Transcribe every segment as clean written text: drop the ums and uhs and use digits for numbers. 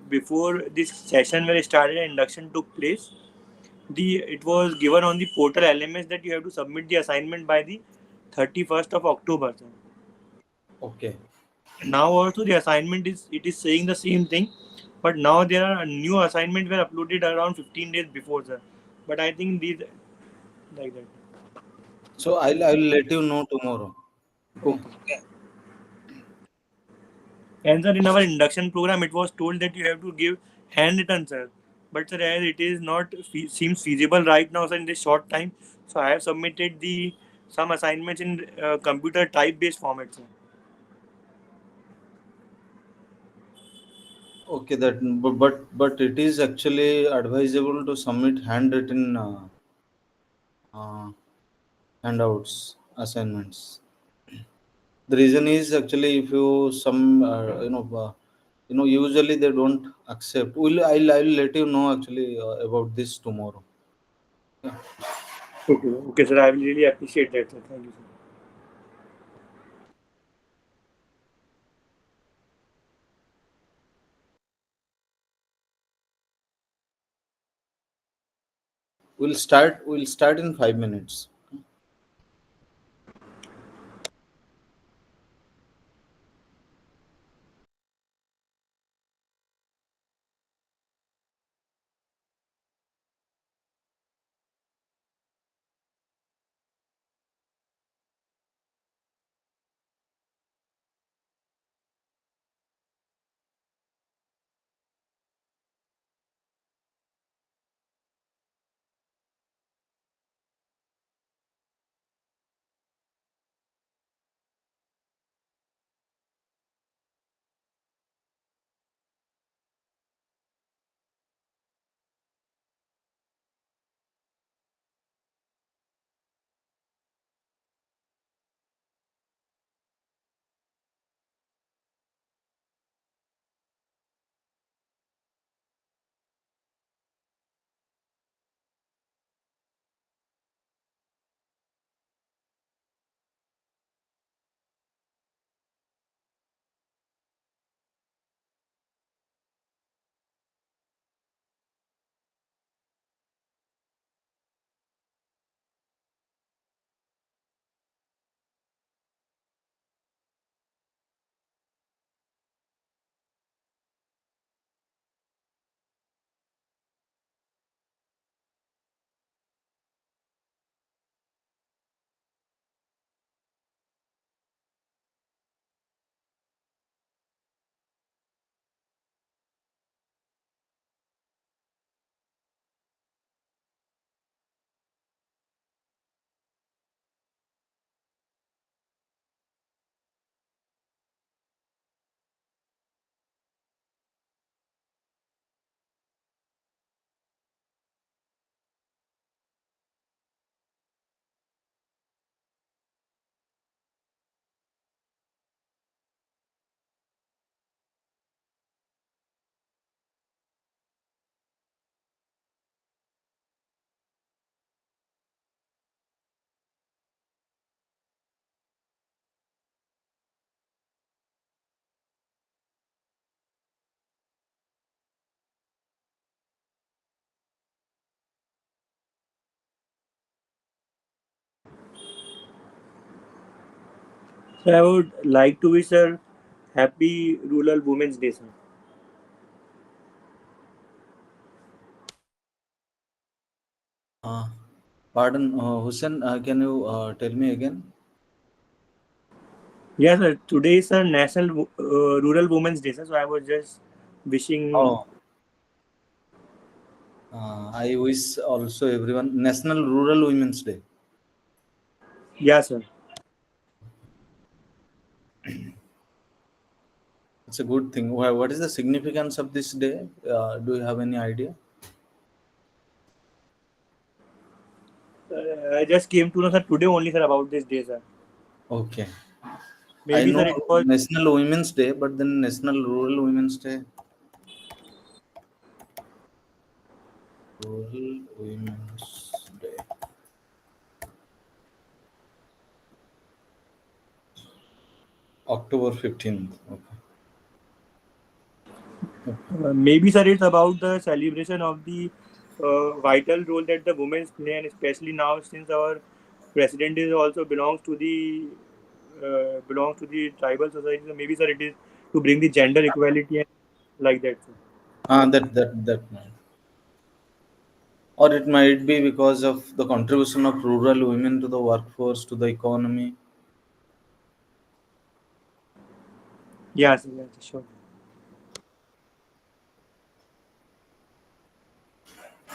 before this session where started induction took place, the it was given on the portal LMS that you have to submit the assignment by the 31st of October. Sir. Okay. Now also the assignment is saying the same thing, but now there are new assignments were uploaded around 15 days before, sir. But I think these like that. So I'll let you know tomorrow. Okay. Okay. And sir, in our induction program, it was told that you have to give handwritten, sir. But sir, as it is not seems feasible right now, sir, in this short time, so I have submitted the some assignments in computer type based format, sir. Okay, that but it is actually advisable to submit handwritten uh, handouts assignments. The reason is actually if you some usually they don't accept. I'll let you know actually about this tomorrow. Yeah. Okay, okay, sir. I will really appreciate that, sir. Thank you, sir. We'll start in 5 minutes. So I would like to wish her happy Rural Women's Day, sir. Uh, Pardon, Hussein, can you tell me again? Yes, sir. Today is a National Rural Women's Day, sir. So I was just wishing. Oh, I wish also everyone National Rural Women's Day. Yeah, sir. It's a good thing. What is the significance of this day? Do you have any idea? I just came to know, sir, today only, sir, about this day, sir. Okay. I Maybe, know sir, it was. National Women's Day, but then National Rural Women's Day. Rural Women's Day. October 15th. Okay. Maybe, sir, it's about the celebration of the vital role that the women play, and especially now since our president is also belongs to the tribal society. So maybe, sir, it is to bring the gender equality and like that, sir. That might. Or it might be because of the contribution of rural women to the workforce, to the economy. Yeah, sir, yeah, sure.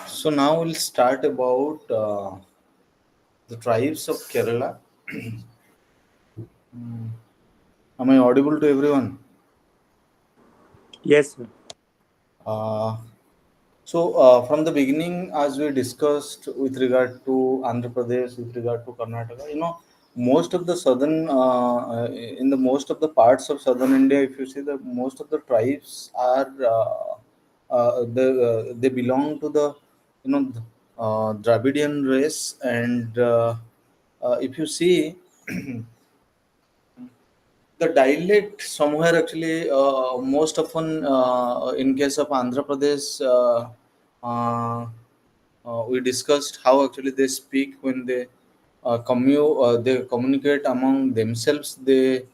So now we'll start about the tribes of Kerala. Am I audible to everyone? Yes, sir. Uh, so from the beginning, as we discussed with regard to Andhra Pradesh, with regard to Karnataka, most of the in the most of the parts of southern India, if you see the most of the tribes are they belong to the Dravidian race, and if you see the dialect somewhere actually most often in case of Andhra Pradesh, uh, we discussed how actually they speak when they communicate among themselves. They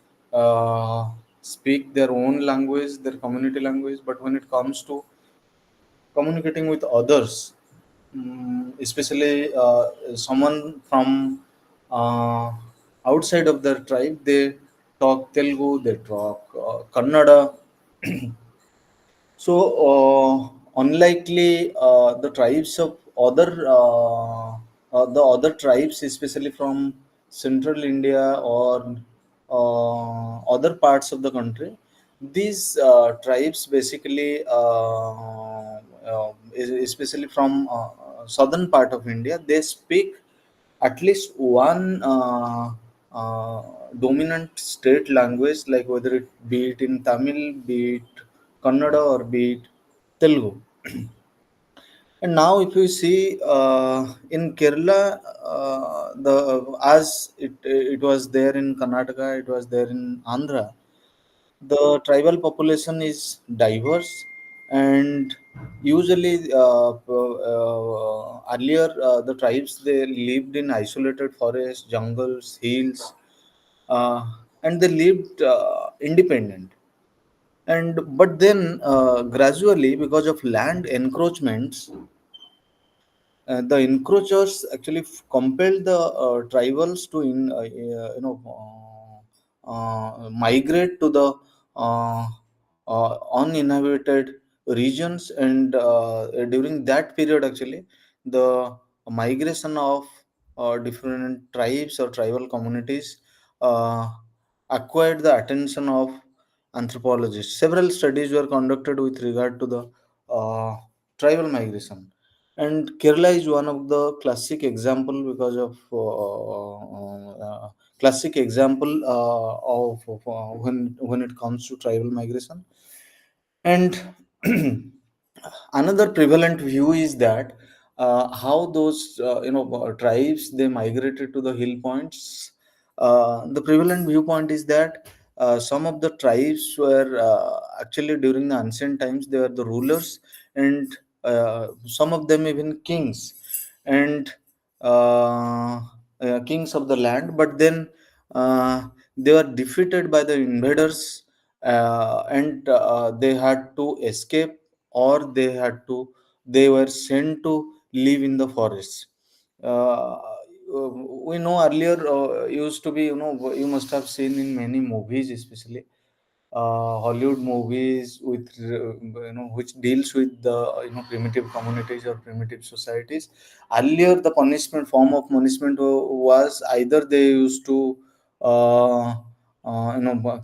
speak their own language, their community language, but when it comes to communicating with others, especially someone from uh, outside of their tribe, they talk Telugu, they talk Kannada. So, unlikely the tribes of the other tribes, especially from central India or other parts of the country, these tribes basically, especially from southern part of India, they speak at least one dominant state language, like whether it be it in Tamil, be it Kannada, or be it Telugu. And now, if you see in Kerala, the as it was there in Karnataka, it was there in Andhra. The tribal population is diverse, and usually earlier the tribes they lived in isolated forests, jungles, hills, uh, and they lived independent. And but then gradually, because of land encroachments, the encroachers actually compelled the tribals to migrate to the uh, uninhabited regions, and during that period actually the migration of different tribes or tribal communities uh, acquired the attention of anthropologists. Several studies were conducted with regard to the tribal migration, and Kerala is one of the classic example because of classic example of when it comes to tribal migration. And another prevalent view is that how those tribes they migrated to the hill points. The prevalent viewpoint is that some of the tribes were actually during the ancient times they were the rulers, and some of them even kings, and uh, kings of the land. But then they were defeated by the invaders, and they had to escape, or they were sent to live in the forests. uh, we know earlier used to be, you must have seen in many movies, especially Hollywood movies with which deals with the primitive communities or primitive societies. Earlier, the punishment form of punishment was either they used to uh,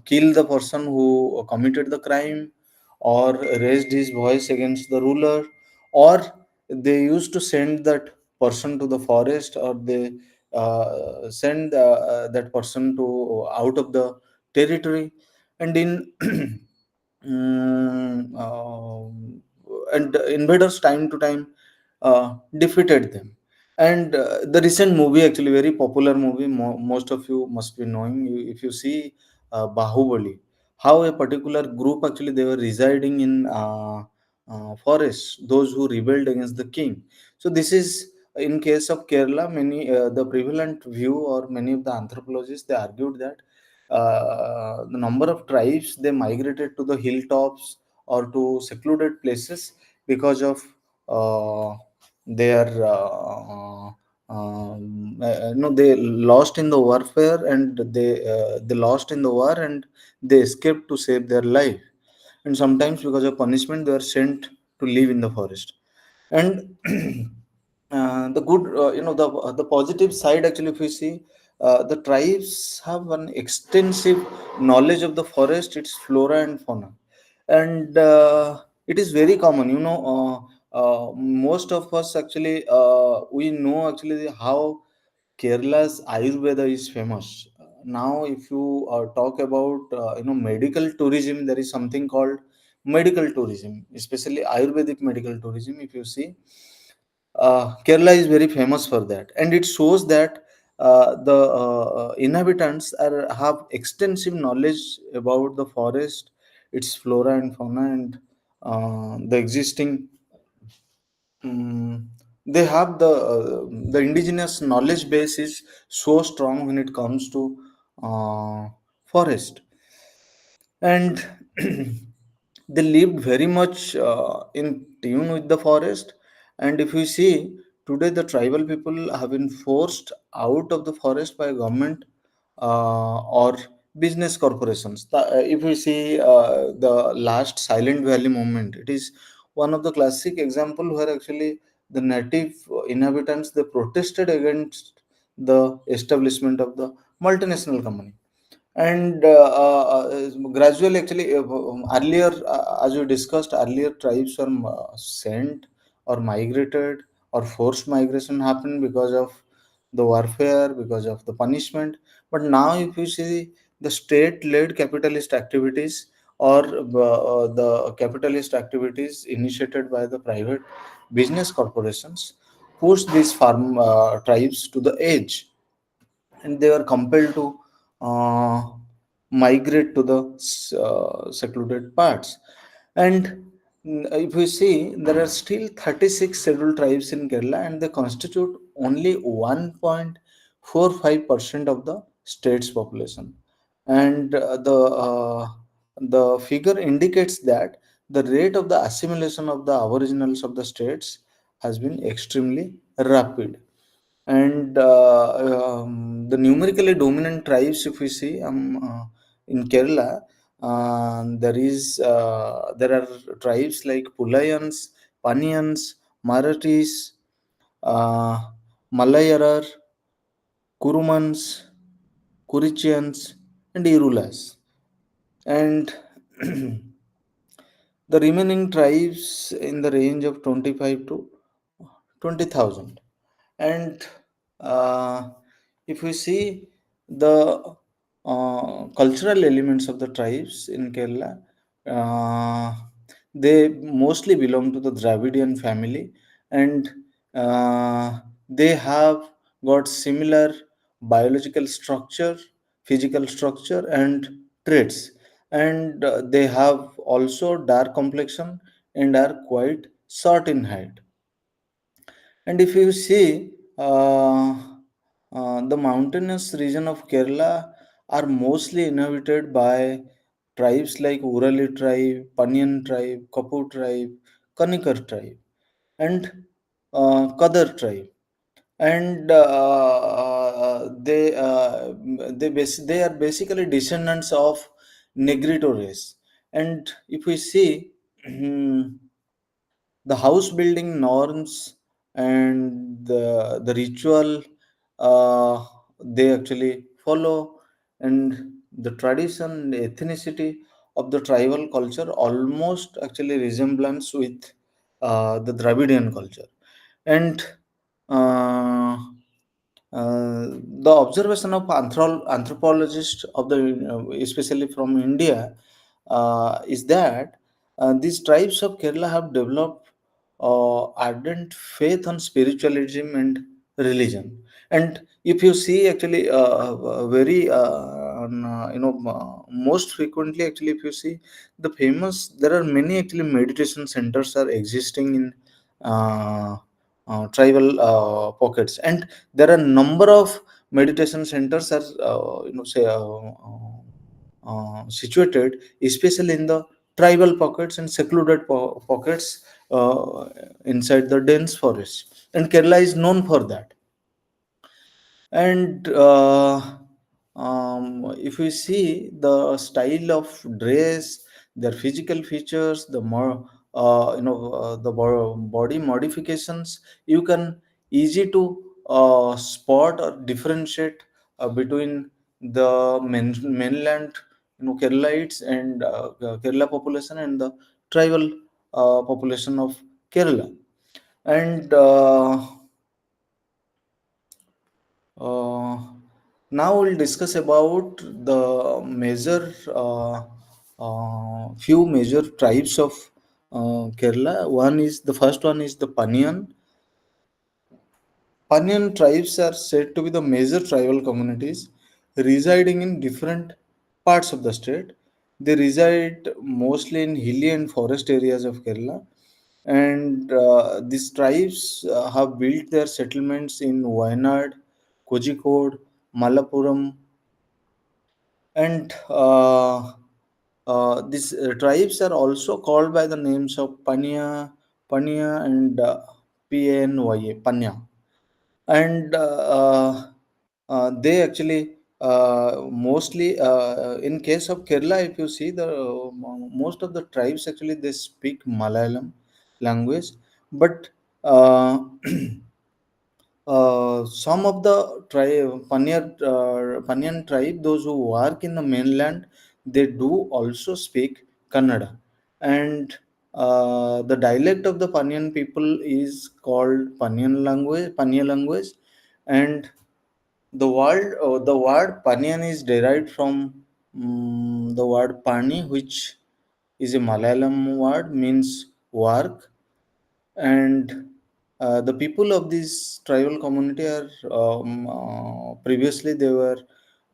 kill the person who committed the crime, or raised his voice against the ruler, or they used to send that person to the forest, or they send that person to out of the territory. And in and invaders time to time defeated them. And the recent movie, actually very popular movie, most of you must be knowing, if you see Bahubali, how a particular group actually they were residing in forests, those who rebelled against the king. So this is in case of Kerala, many the prevalent view or many of the anthropologists they argued that the number of tribes they migrated to the hilltops or to secluded places because of uh, their no, they lost in the warfare, and they lost in the war, and they escaped to save their life. And sometimes because of punishment they were sent to live in the forest. And the good, the positive side actually, if we see, the tribes have an extensive knowledge of the forest, its flora and fauna. And it is very common, most of us actually we know actually how Kerala's Ayurveda is famous. Now if you talk about medical tourism, there is something called medical tourism, especially Ayurvedic medical tourism. If you see, Kerala is very famous for that, and it shows that the inhabitants have extensive knowledge about the forest, its flora and fauna, and the existing. They have the indigenous knowledge base is so strong when it comes to forest. And they lived very much in tune with the forest. And if you see, today the tribal people have been forced out of the forest by government or business corporations. If we see the last Silent Valley movement, it is one of the classic example where actually the native inhabitants they protested against the establishment of the multinational company. And gradually actually earlier, as we discussed earlier, tribes were sent or migrated, or forced migration happened because of the warfare, because of the punishment. But now if you see, the state led capitalist activities, or the capitalist activities initiated by the private business corporations, push these farm tribes to the edge, and they were compelled to uh, migrate to the secluded parts. And if we see, there are still 36 scheduled tribes in Kerala, and they constitute only 1.45% of the state's population. And the figure indicates that the rate of the assimilation of the aboriginals of the states has been extremely rapid. And the numerically dominant tribes, if we see, in Kerala, there are tribes like Pulayans, Paniyans, Marathis, uh, Malayarar, Kurumans, Kurichians, and Irulas. And the remaining tribes in the range of 25 to 20,000. And uh, if we see the cultural elements of the tribes in Kerala, uh, they mostly belong to the Dravidian family, and they have got similar biological structure, physical structure, and traits. And they have also dark complexion and are quite short in height. And if you see, the mountainous region of Kerala are mostly inhabited by tribes like Urali tribe, Panyan tribe, Kapu tribe, Kanikar tribe, and Kadar tribe. And they are basically descendants of Negrito race. And if we see, the house building norms and the ritual uh, they actually follow, and the tradition, the ethnicity of the tribal culture almost actually resemblance with the Dravidian culture. And uh, the observation of anthropologists of the especially from India is that these tribes of Kerala have developed ardent faith on spiritualism and religion. And if you see actually very most frequently actually, if you see there are many actually meditation centers are existing in uh, tribal pockets, and there are number of meditation centers are say situated especially in the tribal pockets and secluded pockets inside the dense forest, and Kerala is known for that. And if we see the style of dress, their physical features, the more body modifications, you can easy to spot or differentiate between the mainland Keralites and Kerala population and the tribal population of Kerala. And uh, now we'll discuss about the major few major tribes of Kerala. The first one is the Paniyan. Paniyan tribes are said to be the major tribal communities residing in different parts of the state. They reside mostly in hilly and forest areas of Kerala, and these tribes have built their settlements in Wayanad, Kozhikode, Malappuram, and these tribes are also called by the names of Panya, and Panya, Panya. And they actually mostly in case of Kerala, if you see the most of the tribes actually they speak Malayalam language, but uh, some of the Panyan tribe, those who work in the mainland, they do also speak Kannada, and the dialect of the Panyan people is called Panya language, and the word Panyan is derived from the word Pani, which is a Malayalam word, means work. And the people of this tribal community are previously they were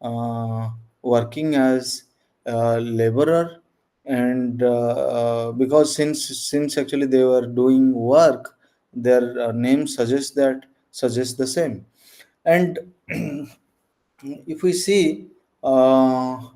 uh, working as laborer, and because since actually they were doing work, their name suggests the same. And if we see the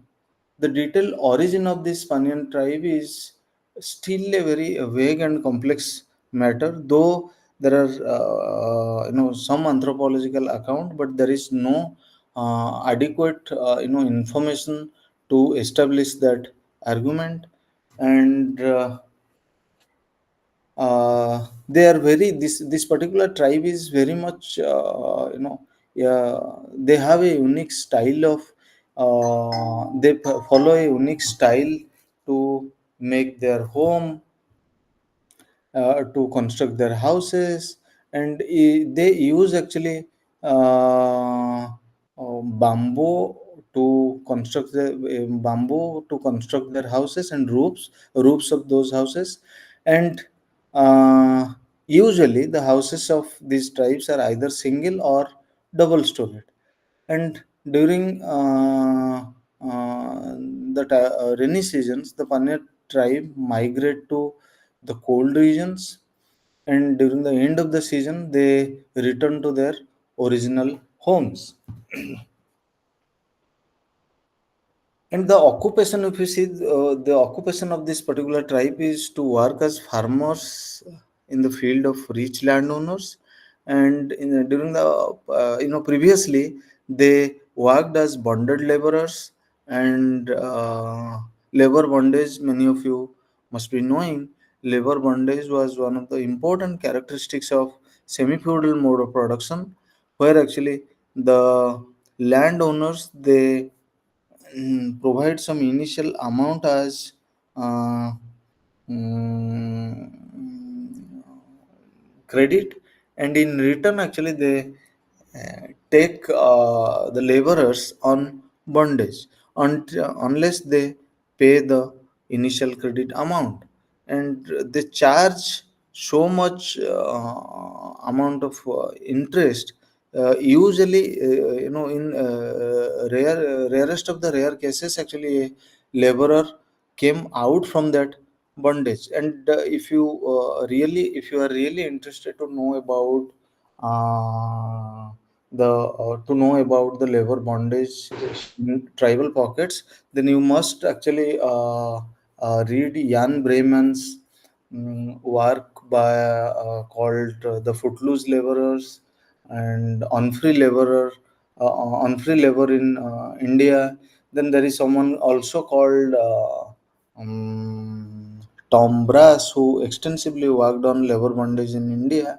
detailed origin of this Panyan tribe is still a very vague and complex matter, though there are some anthropological account, but there is no adequate information to establish that argument. And they are very this particular tribe is very much yeah, they have a unique style of follow a unique style to make their home, to construct their houses, and they use actually bamboo to construct their houses and roofs of those houses. And uh, usually the houses of these tribes are either single or double storied. And during rainy seasons, the Panya tribe migrate to the cold regions, and during the end of the season, they return to their original homes. And the occupation, if you see, the occupation of this particular tribe is to work as farmers in the field of rich landowners. And during the, previously they worked as bonded laborers, and labor bondage, many of you must be knowing, labor bondage was one of the important characteristics of semi-feudal mode of production, where actually the landowners they provide some initial amount as uh, mm, credit, and in return actually they take the laborers on bondage unless they pay the initial credit amount, and they charge so much amount of interest Usually, in rarest of the rare cases, actually a laborer came out from that bondage. And if you are really interested to know about the to know about the labor bondage in tribal pockets, then you must actually read Jan Breman's work by called The Footloose Laborers and Unfree Laborer, Unfree Labor in India. Then there is someone also called Tom Brass, who extensively worked on labor bondage in India.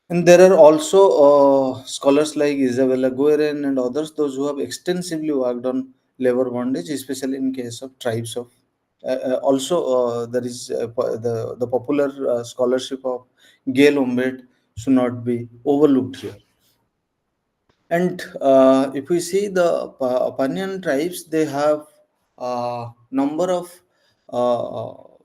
And there are also scholars like Isabella Guerin and others, those who have extensively worked on labor bondage, especially in case of tribes of. Also, there is the popular scholarship of Gail Umbet should not be overlooked here. And if we see the Panyan tribes, they have a number of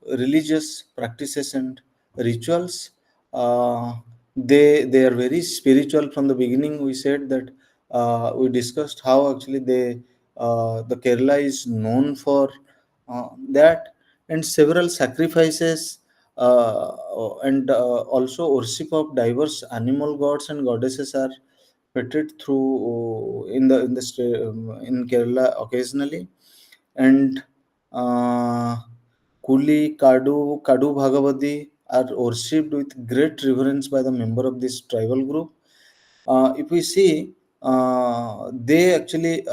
religious practices and rituals. Uh, they are very spiritual from the beginning. We said that we discussed how actually the Kerala is known for that, and several sacrifices and also worship of diverse animal gods and goddesses are petted through in Kerala occasionally. And uh, Kuli, Kadu Bhagavati are worshipped with great reverence by the member of this tribal group. If we see, they actually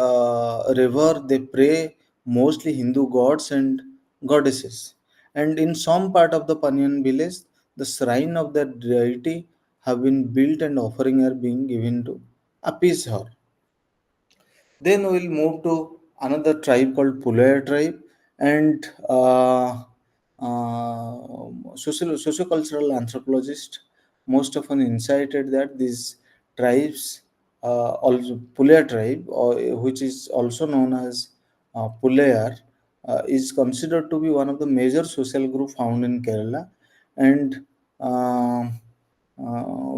they pray mostly Hindu gods and goddesses. And in some part of the Panyan village, the shrine of the deity have been built and offering are being given to appease her. Then we'll move to another tribe called Pulaya tribe, and sociocultural anthropologists most often incited that these tribes, also Pulaya tribe, or which is also known as Pulayar, is considered to be one of the major social group found in Kerala, and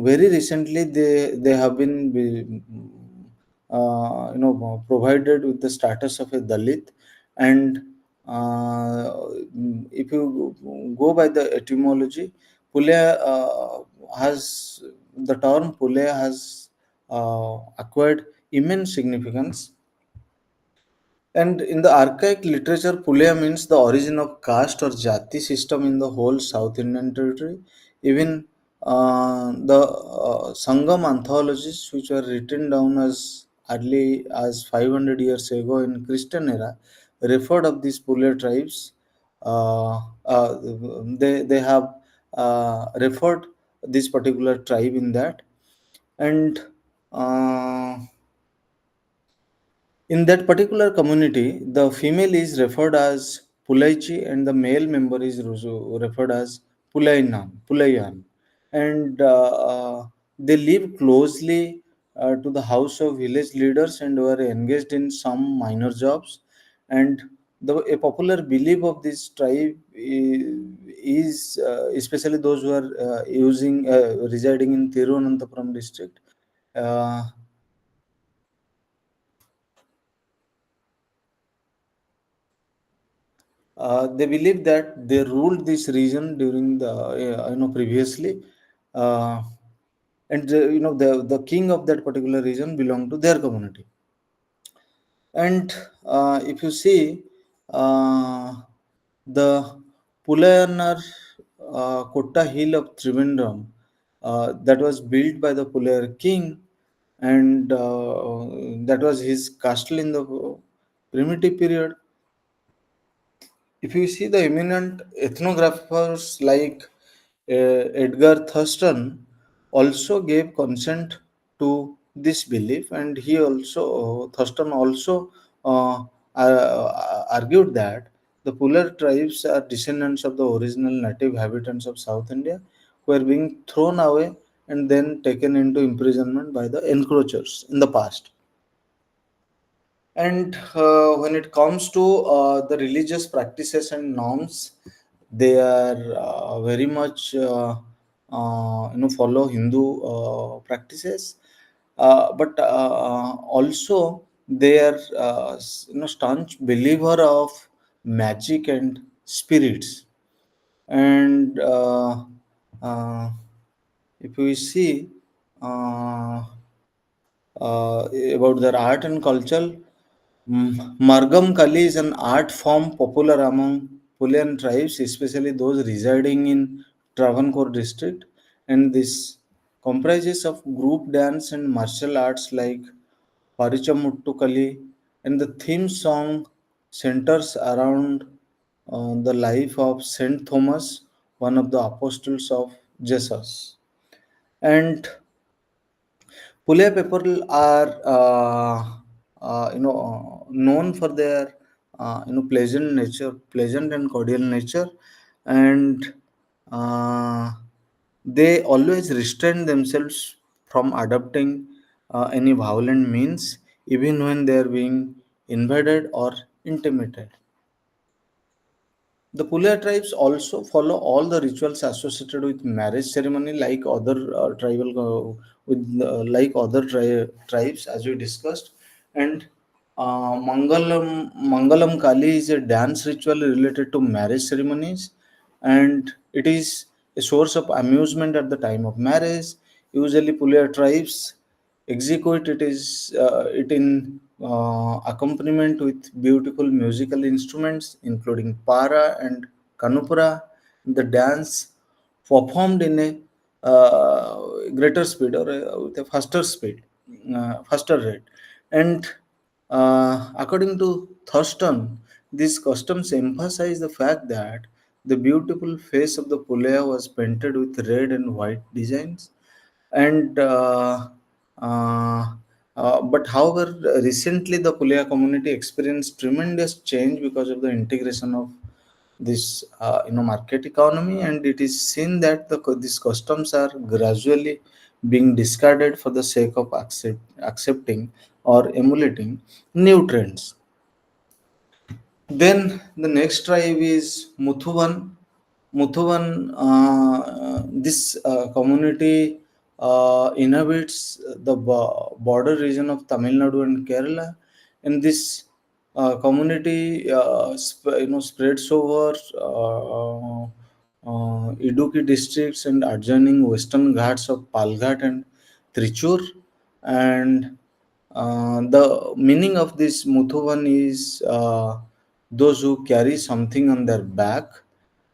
very recently they have been provided with the status of a Dalit. And if you go by the etymology, Pule has the term Pule has acquired immense significance. And in the archaic literature, Pulya means the origin of caste or jati system in the whole South Indian territory. Even the Sangam anthologies, which were written down as early as 500 years ago in Christian era, referred of these Pulya tribes. Uh, uh, they have referred this particular tribe in that. And uh, in that particular community, the female is referred as Pulaichi and the male member is referred as Pulayan. And they live closely to the house of village leaders and were engaged in some minor jobs. And a popular belief of this tribe is especially those who are residing in Thiruvananthapuram district. Uh, they believe that they ruled this region during the previously, uh, and the king of that particular region belonged to their community. And if you see, uh, the Pulayanar Kotta hill of Trivandrum, that was built by the Pulayar king, and that was his castle in the primitive period. If you see the eminent ethnographers like Edgar Thurston also gave consent to this belief, and Thurston also argued that the Pular tribes are descendants of the original native inhabitants of South India, who are being thrown away and then taken into imprisonment by the encroachers in the past. And when it comes to the religious practices and norms, they are very much follow Hindu practices. but also they are staunch believer of magic and spirits. And uh, if we see uh, about their art and culture, Margam Kali is an art form popular among Pulian tribes, especially those residing in Travancore district, and this comprises of group dance and martial arts like Parichamuttu Kali, and the theme song centers around the life of Saint Thomas, one of the apostles of Jesus. And Pule people are known for their pleasant and cordial nature, and uh, they always restrain themselves from adopting any violent means, even when they are being invaded or intimidated. The Pulia tribes also follow all the rituals associated with marriage ceremony, like other tribes, as we discussed. And Mangalam Kali is a dance ritual related to marriage ceremonies, and it is a source of amusement at the time of marriage. Usually, Pulia tribes execute it in accompaniment with beautiful musical instruments including para and kanupura. The dance performed in a greater speed or with a faster rate. And according to Thurston, these customs emphasize the fact that the beautiful face of the Pulea was painted with red and white designs. And but however, recently the Pulea community experienced tremendous change because of the integration of this market economy, and it is seen that these customs are gradually being discarded for the sake of accepting or emulating new trends. Then the next tribe is Muthuvan. Muthuvan, this community inhabits the border region of Tamil Nadu and Kerala, and this community spreads over Idukki districts and adjoining western ghats of Palghat and Trichur. And the meaning of this Muthuvan is those who carry something on their back.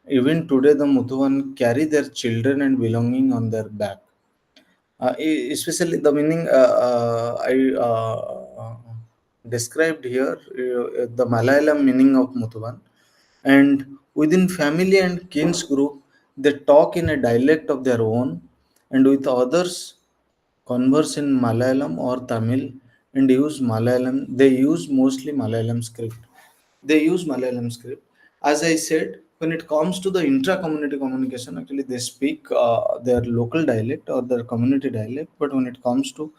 Even today, the Muthuvan carry their children and belonging on their back. Especially the meaning I described here, the Malayalam meaning of Muthuvan. And within family and kins group, they talk in a dialect of their own, and with others converse in Malayalam or Tamil and use Malayalam. They use mostly Malayalam script. They use Malayalam script. As I said, when it comes to the intra-community communication, actually they speak their local dialect or their community dialect. But when it comes to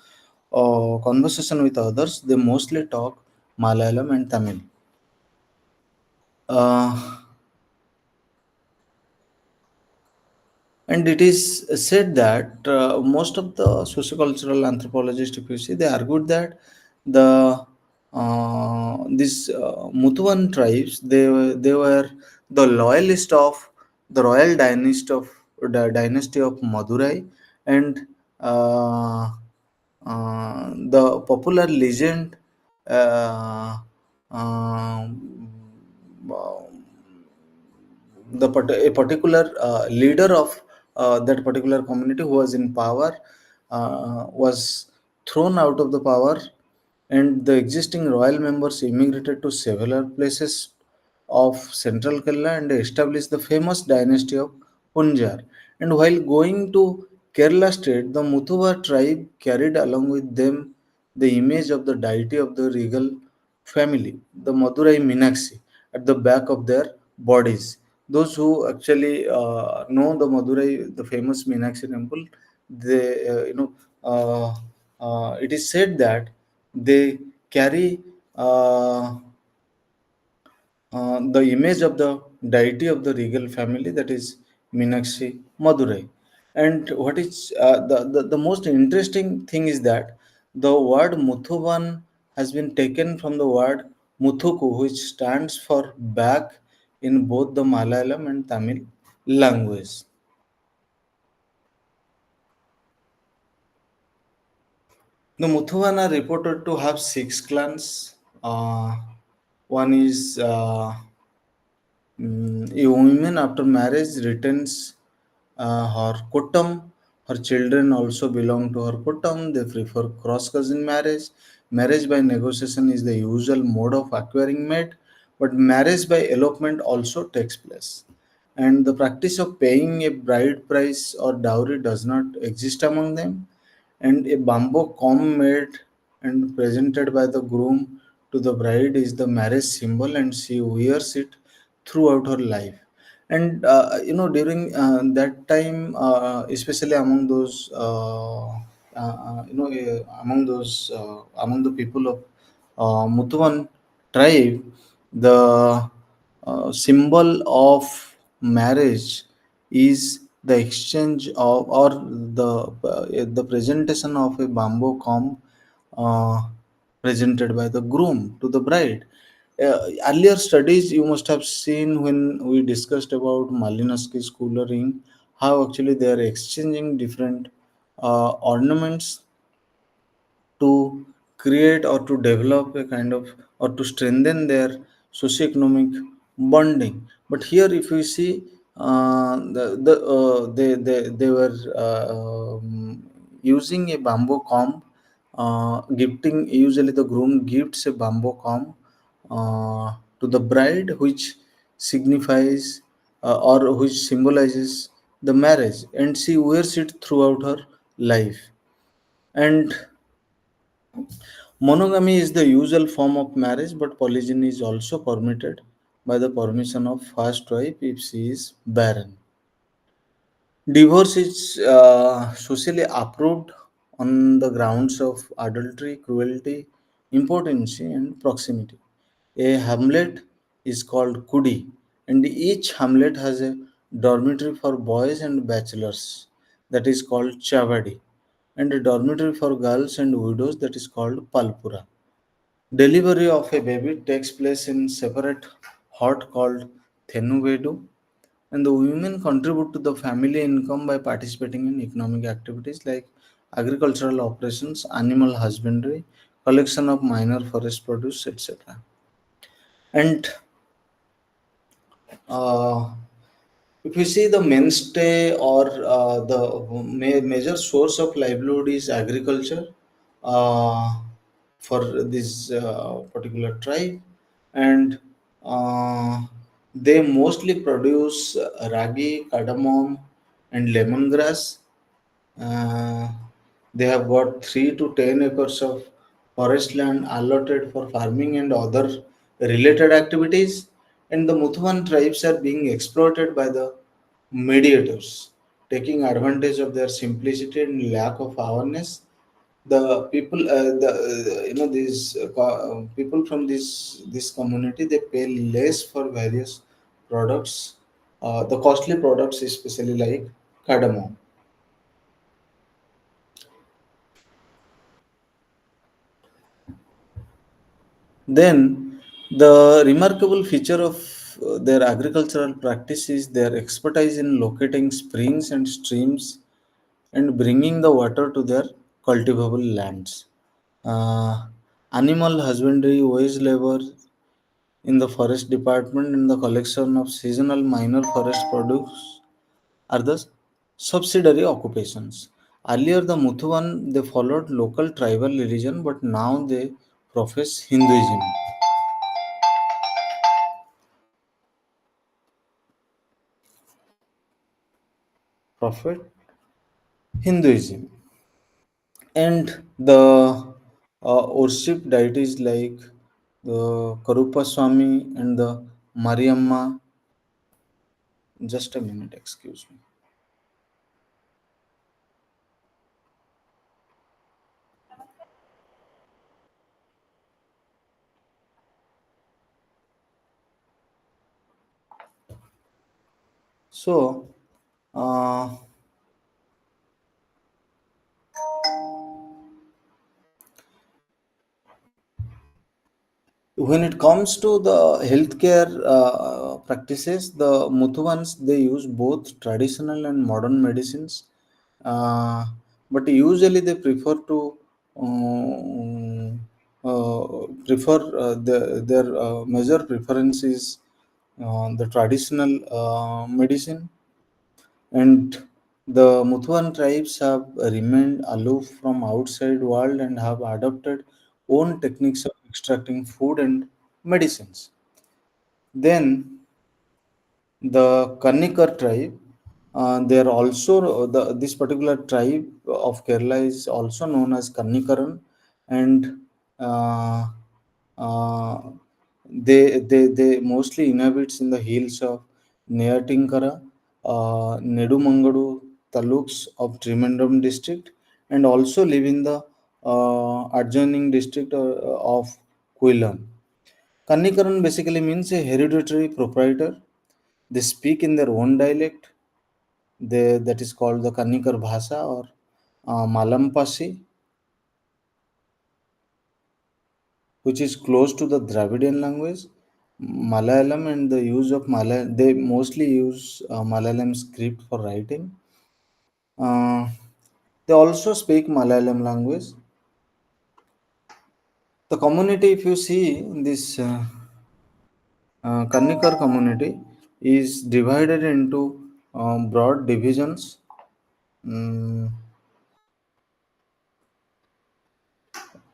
conversation with others, they mostly talk Malayalam and Tamil. Uh, And it is said that most of the sociocultural anthropologists, if you see, they argued that the these Muthuan tribes, they were the loyalist of the royal dynasty of Madurai, and uh, the popular legend uh, um, a particular leader of that particular community who was in power was thrown out of the power, and the existing royal members immigrated to several places of central Kerala and established the famous dynasty of Punjar. And while going to Kerala state, the Muthuva tribe carried along with them the image of the deity of the regal family, the Madurai Meenakshi, at the back of their bodies. Those who actually know the Madurai, the famous Meenakshi temple, they it is said that they carry uh, the image of the deity of the regal family, that is Meenakshi Madurai. And what is the most interesting thing is that The word Muthuvan has been taken from the word Muthuku, which stands for back in both the Malayalam and Tamil language. The Muthuvan are reported to have six clans. One is a woman after marriage retains her kutam. Her children also belong to her kutam. They prefer cross cousin marriage. Marriage by negotiation is the usual mode of acquiring mate, but marriage by elopement also takes place. And the practice of paying a bride price or dowry does not exist among them. And a bamboo comb made and presented by the groom to the bride is the marriage symbol, and she wears it throughout her life. And during that time, especially among those among the people of Mutuvan tribe, the symbol of marriage is the exchange of, or the presentation of a bamboo comb uh, presented by the groom to the bride. Earlier studies you must have seen when we discussed about Malinowski's cooler ring, how actually they are exchanging different ornaments to create or to develop a kind of, or to strengthen their socioeconomic bonding. But here if we see, they were using a bamboo comb, gifting, usually the groom gifts a bamboo comb to the bride, which signifies or which symbolizes the marriage, and she wears it throughout her life. And monogamy is the usual form of marriage, but polygyny is also permitted by the permission of first wife if she is barren. Divorce is socially approved on the grounds of adultery, cruelty, impotency, and proximity. A hamlet is called kudi, and each hamlet has a dormitory for boys and bachelors that is called chavadi, and a dormitory for girls and widows that is called palpura. Delivery of a baby takes place in separate hut called Thenuvedu, and the women contribute to the family income by participating in economic activities like agricultural operations, animal husbandry, collection of minor forest produce, etc. And uh, if you see the mainstay or the major source of livelihood is agriculture uh, for this particular tribe, and uh, they mostly produce ragi, cardamom, and lemongrass. uh, they have got 3 to 10 acres of forest land allotted for farming and other related activities, and the Muthuan tribes are being exploited by the mediators, taking advantage of their simplicity and lack of awareness. The people, these people from this community, they pay less for various products, the costly products, especially like cardamom. Then, the remarkable feature of their agricultural practice is their expertise in locating springs and streams and bringing the water to their cultivable lands. Uh, Animal husbandry, wage labor in the forest department, and the collection of seasonal minor forest produce are the subsidiary occupations. Earlier, the Muthuan they followed local tribal religion, but now they profess Hinduism. Prophet Hinduism. And the worship deities like the Karupa Swami and the Mariamma. Just a minute, excuse me. So, uh, When it comes to the healthcare practices, the Muthuvans, they use both traditional and modern medicines, uh, but usually they prefer to prefer their major preference is the traditional medicine. And the Muthuan tribes have remained aloof from outside world and have adopted own techniques of extracting food and medicines. Then the Karnikar tribe, they are also this particular tribe of Kerala is also known as Karnikaran, and uh, uh, they mostly inhabits in the hills of Neyatinkara, Nedumangadu taluks of Trivandrum district, and also live in the adjoining district of Quillan. Kannikaran basically means a hereditary proprietor. They speak in their own dialect. That is called the Kannikar Bhasa or Malampasi, which is close to the Dravidian language. Malayalam and the use of Malayalam, they mostly use Malayalam script for writing. Uh, they also speak Malayalam language. The community, if you see in this Karnikar community, is divided into broad divisions. Mm,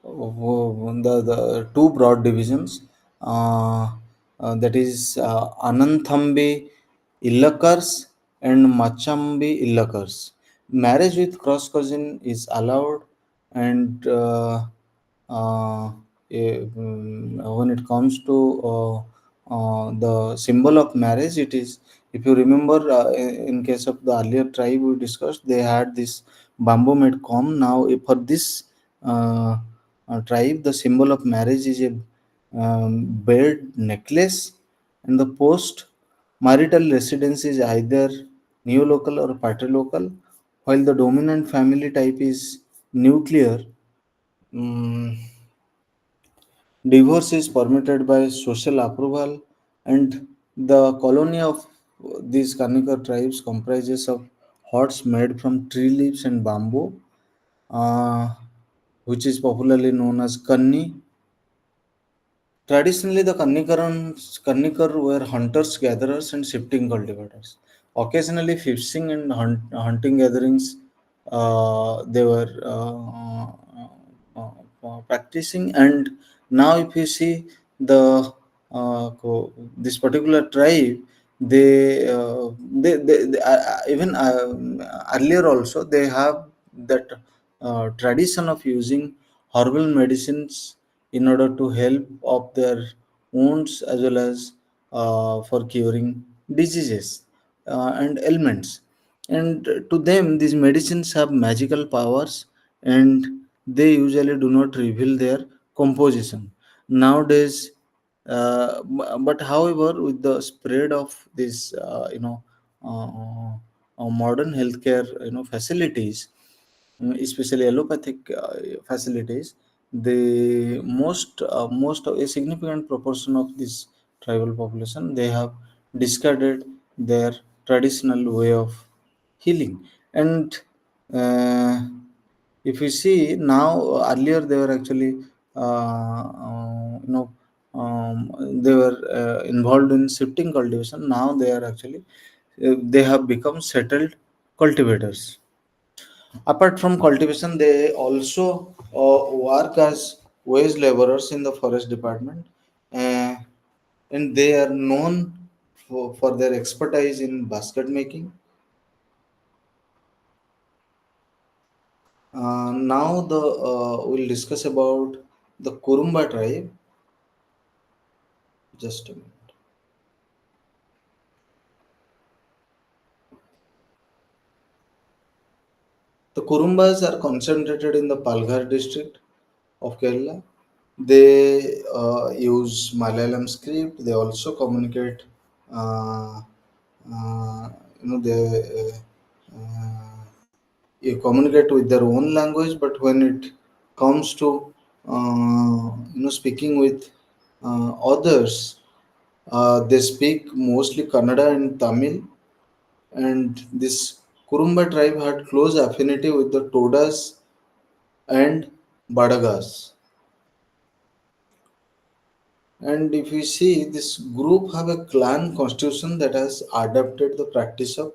the two broad divisions, uh, that is Ananthambi Illakars and Machambi Illakars. Marriage with cross cousin is allowed, and when it comes to the symbol of marriage, it is, if you remember, in case of the earlier tribe we discussed, they had this bamboo made comb. Now, for this uh, tribe, the symbol of marriage is a bead necklace, and the post marital residence is either neolocal or patrilocal, while the dominant family type is nuclear. Mm, Divorce is permitted by social approval, and the colony of these Karnika tribes comprises of huts made from tree leaves and bamboo, uh, which is popularly known as Kanni. Traditionally, the Karnikar were hunters, gatherers, and shifting cultivators. Occasionally, fishing and hunting gatherings they were practicing. And now, if you see the this particular tribe, they even earlier also they have that tradition of using herbal medicines in order to help of their wounds as well as for curing diseases and ailments. And to them, these medicines have magical powers, and they usually do not reveal their composition. Nowadays, but however, with the spread of this, modern healthcare, facilities, especially allopathic facilities, the most of a significant proportion of this tribal population, they have discarded their traditional way of healing. And uh, if you see now, earlier they were actually they were involved in shifting cultivation. Now they are actually they have become settled cultivators. Apart from cultivation, they also work as wage laborers in the forest department, uh, and they are known for their expertise in basket making. Now the we'll discuss about the Kurumba tribe. Just a minute. The Kurumbas are concentrated in the Palghar district of Kerala. They use Malayalam script. They also communicate. Uh, they you communicate with their own language, but when it comes to speaking with Others, they speak mostly Kannada and Tamil, and this Kurumba tribe had close affinity with the Todas and Badagas. And if you see, this group have a clan constitution that has adapted the practice of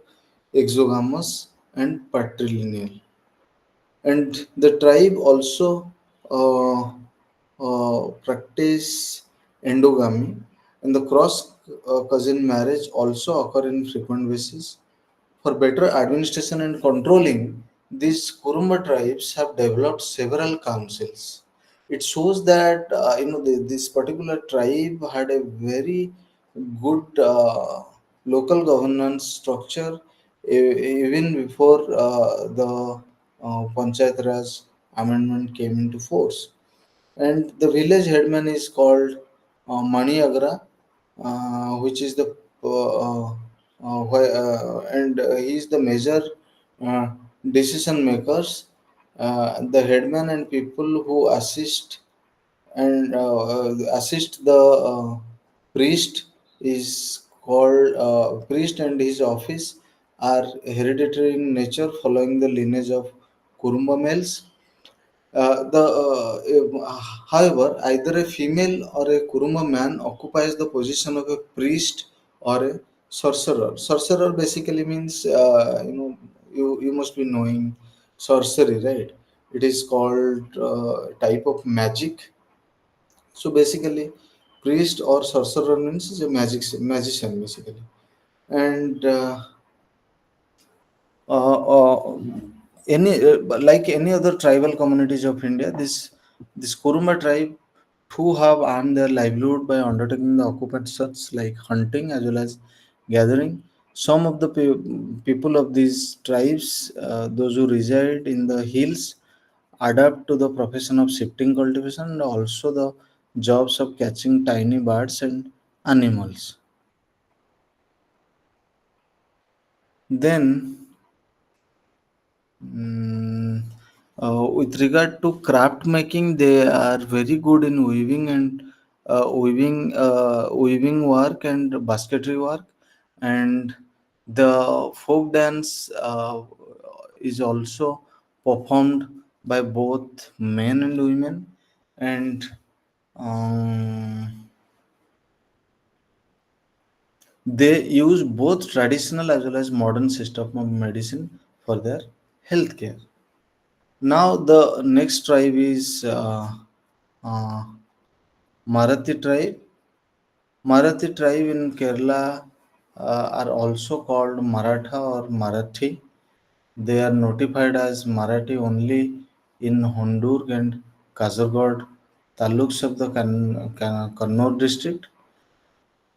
exogamous and patrilineal. And the tribe also practice endogamy, and the cross cousin marriage also occur in frequent basis. For better administration and controlling, these Kurumba tribes have developed several councils. It shows that this particular tribe had a very good local governance structure even before the Panchayat Raj amendment came into force. And the village headman is called Mani Agra, which is the he is the major uh, decision makers. The headman and people who assist the priest is called priest, and his office are hereditary in nature following the lineage of Kurumba males. However, either a female or a Kuruma man occupies the position of a priest or a sorcerer. Sorcerer basically means, you must be knowing sorcery, right? It is called type of magic. So basically, priest or sorcerer means is a magician basically, and any like any other tribal communities of India, this Kuruma tribe who have earned their livelihood by undertaking the occupations like hunting as well as gathering. Some of the people of these tribes, those who reside in the hills, adapt to the profession of shifting cultivation and also the jobs of catching tiny birds and animals. Then Mm, with regard to craft making, they are very good in weaving and weaving work and basketry work, and the folk dance is also performed by both men and women, and um, they use both traditional as well as modern system of medicine for their healthcare. Now the next tribe is uh, Marathi tribe. Marathi tribe in Kerala are also called Maratha or Marathi. They are notified as Marathi only in Hondur and Kasargod taluks of the Kannur district.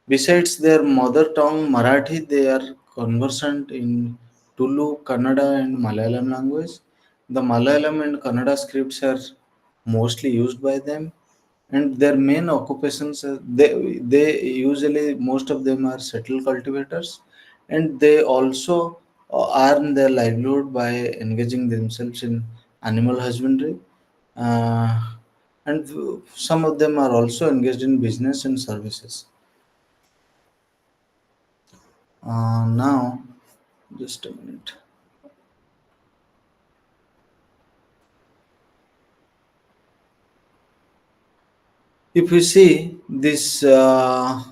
Besides their mother tongue Marathi, they are conversant in Tulu, Kannada, and Malayalam language. The Malayalam and Kannada scripts are mostly used by them, and their main occupations they usually most of them are settled cultivators, and they also earn their livelihood by engaging themselves in animal husbandry, uh, and some of them are also engaged in business and services. Now, just a minute. If you see this, the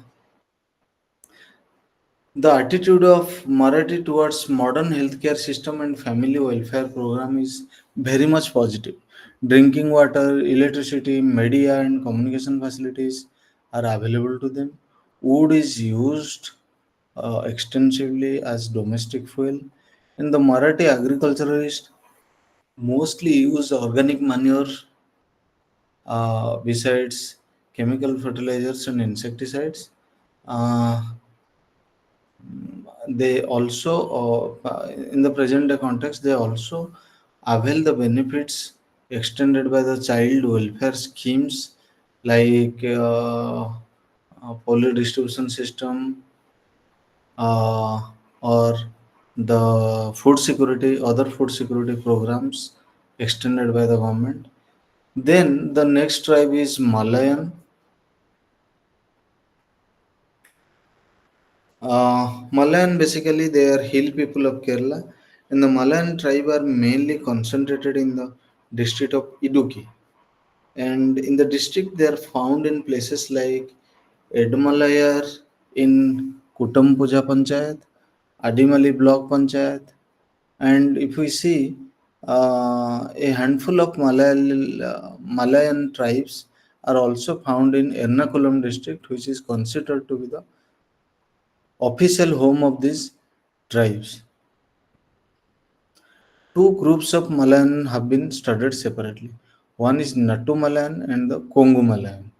attitude of Marathi towards modern healthcare system and family welfare program is very much positive. Drinking water, electricity, media, and communication facilities are available to them. Wood is used extensively as domestic fuel, and the Marathi agriculturalists mostly use organic manure besides chemical fertilizers and insecticides. Uh, they also, in the present day context, they also avail the benefits extended by the child welfare schemes like polio distribution system, or the other food security programs extended by the government. Then the next tribe is Malayan. Malayan basically they are hill people of Kerala, and the Malayan tribe are mainly concentrated in the district of Idukki. And in the district, they are found in places like Edmalayar in Kutampuja Panchayat, Adimali Block Panchayat, and if we see a handful of Malayan tribes are also found in Ernakulam district, which is considered to be the official home of these tribes. Two groups of Malayan have been studied separately. One is Nattu Malayan and the Kongu Malayan.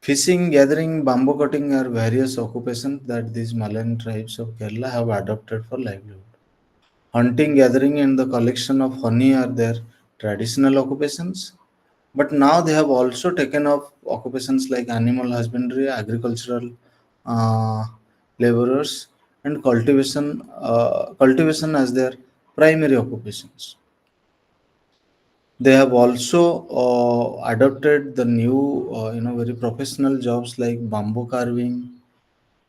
Fishing, gathering, bamboo cutting are various occupations that these Malayan tribes of Kerala have adopted for livelihood. Hunting, gathering, and the collection of honey are their traditional occupations. But now they have also taken up occupations like animal husbandry, agricultural uh, laborers, and cultivation as their primary occupations. They have also adopted the new, very professional jobs like bamboo carving,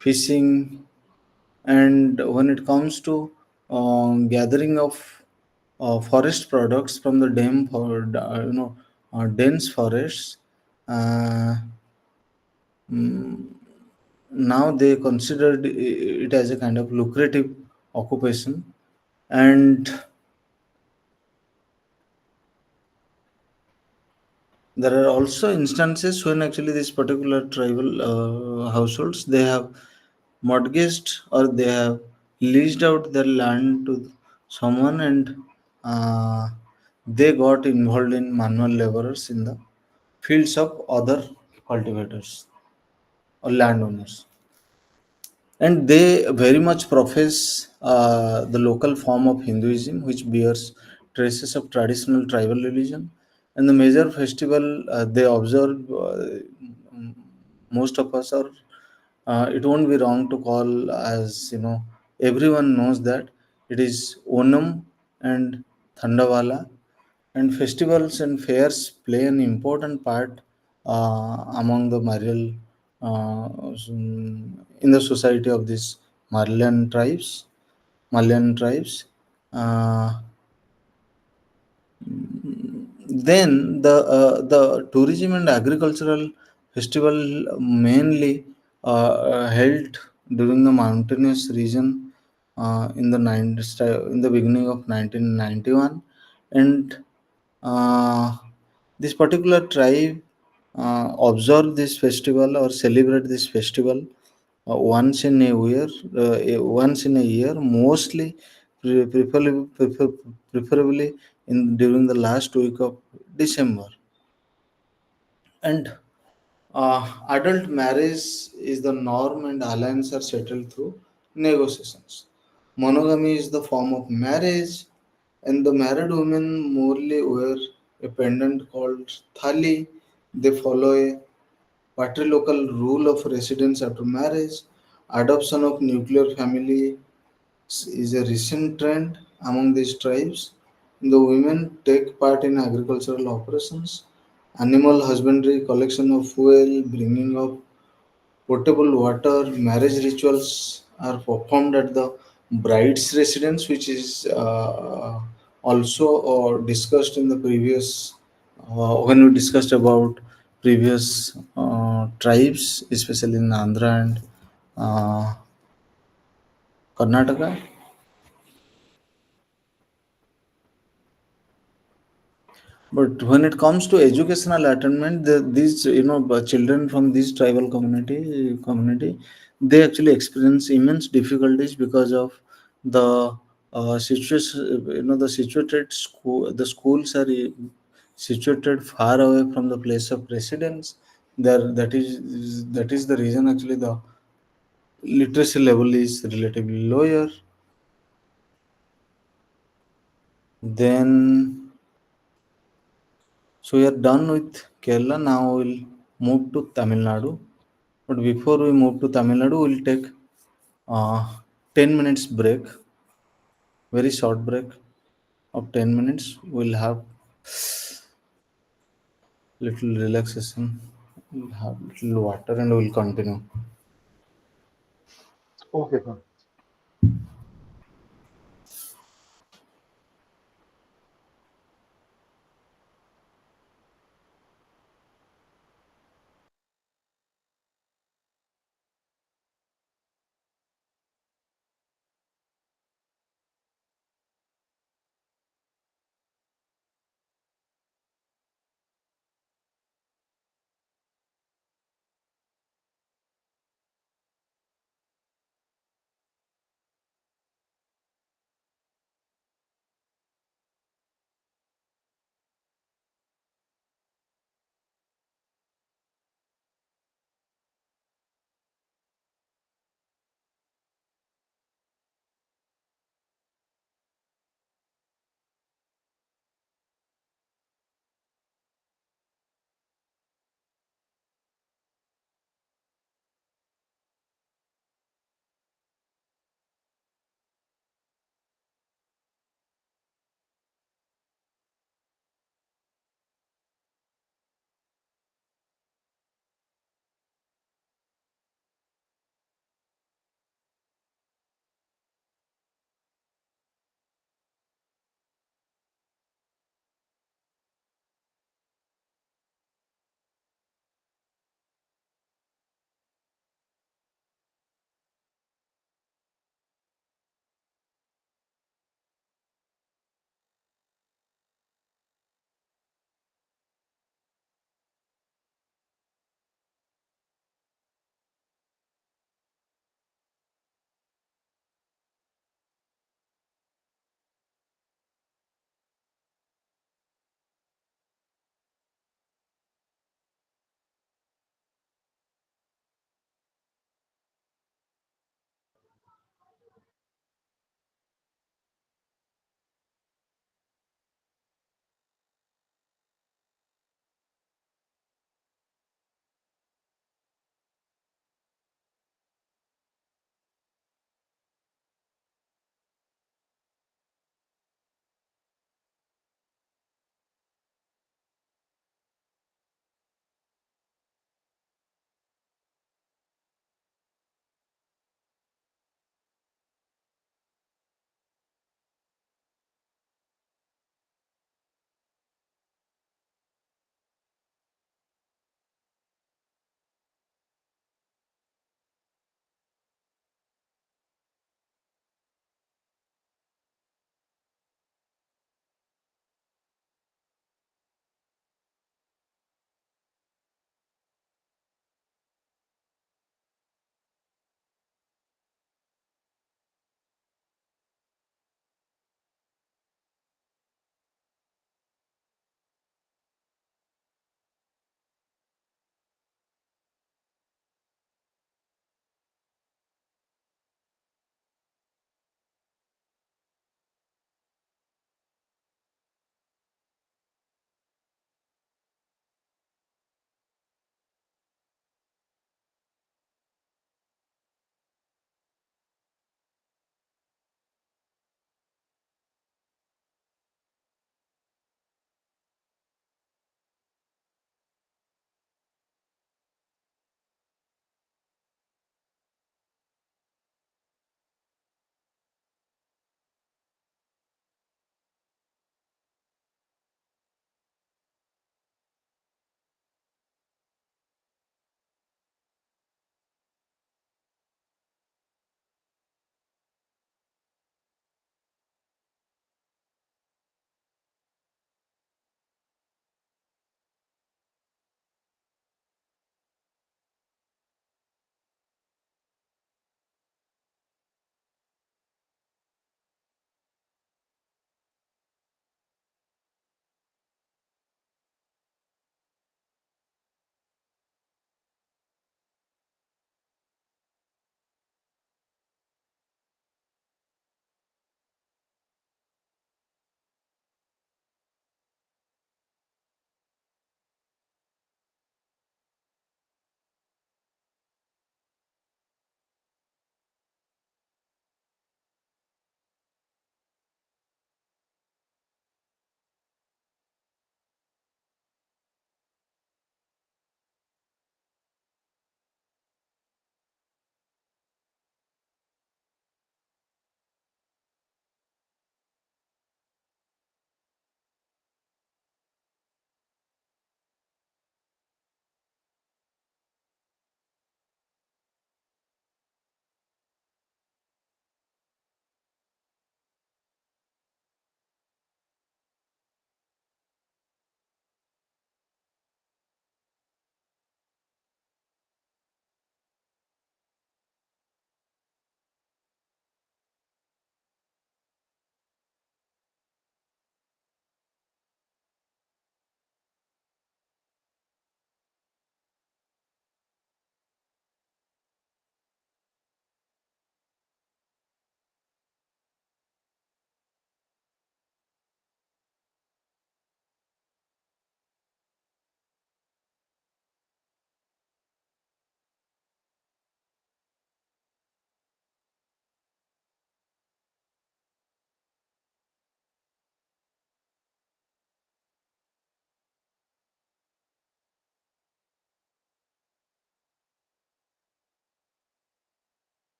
fishing, and when it comes to gathering of forest products from the dense forests, uh, now they considered it as a kind of lucrative occupation. And there are also instances when actually these particular tribal households they have mortgaged or they have leased out their land to someone, and uh, they got involved in manual laborers in the fields of other cultivators or landowners, and they very much profess the local form of Hinduism, which bears traces of traditional tribal religion. And the major festival they observe, most of us are. It won't be wrong to call, as everyone knows that it is Onam and Thandavala, and festivals and fairs play an important part among the in the society of these Malayan tribes. Malayan tribes. Uh, then the tourism and agricultural festival mainly held during the mountainous region in the beginning of 1991, and uh, this particular tribe observe this festival or celebrate this festival once in a year, mostly preferably in during the last week of December. And adult marriage is the norm, and alliances are settled through negotiations. Monogamy is the form of marriage, and the married women morely wear a pendant called thali. They follow a patrilocal rule of residence after marriage. Adoption of nuclear family is a recent trend among these tribes. The women take part in agricultural operations, animal husbandry, collection of fuel, bringing of potable water. Marriage rituals are performed at the bride's residence, which is also discussed in the previous when we discussed about previous tribes, especially in Andhra and uh, Karnataka. But when it comes to educational attainment, these children from this tribal community, they actually experience immense difficulties because of the situation. The situated school, the schools are situated far away from the place of residence. There, that is the reason actually the literacy level is relatively lower. Then, so we are done with Kerala. Now we'll move to Tamil Nadu. But before we move to Tamil Nadu, we'll take uh, 10 minutes break, very short break of 10 minutes. We'll have little relaxation, we'll have little water, and we'll continue. Okay, sir.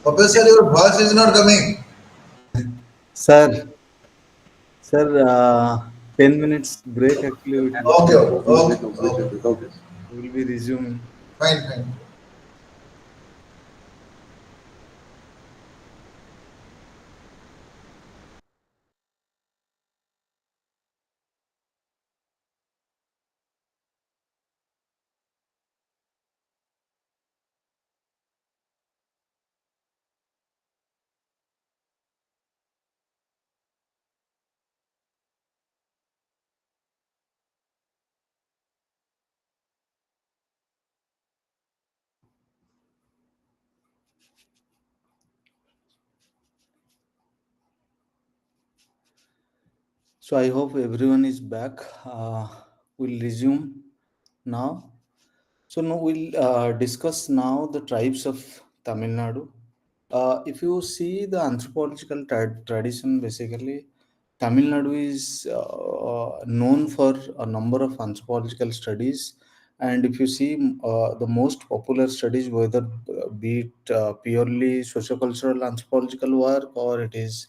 Kapil sir, your voice is not coming. Sir, sir, 10 minutes break actually it will Okay, be, okay, okay, okay. will be resuming. Fine, fine. So I hope everyone is back. We'll resume now. So now we'll discuss now the tribes of Tamil Nadu. If you see the anthropological tradition, basically, Tamil Nadu is known for a number of anthropological studies. And if you see the most popular studies, whether be it purely sociocultural anthropological work or it is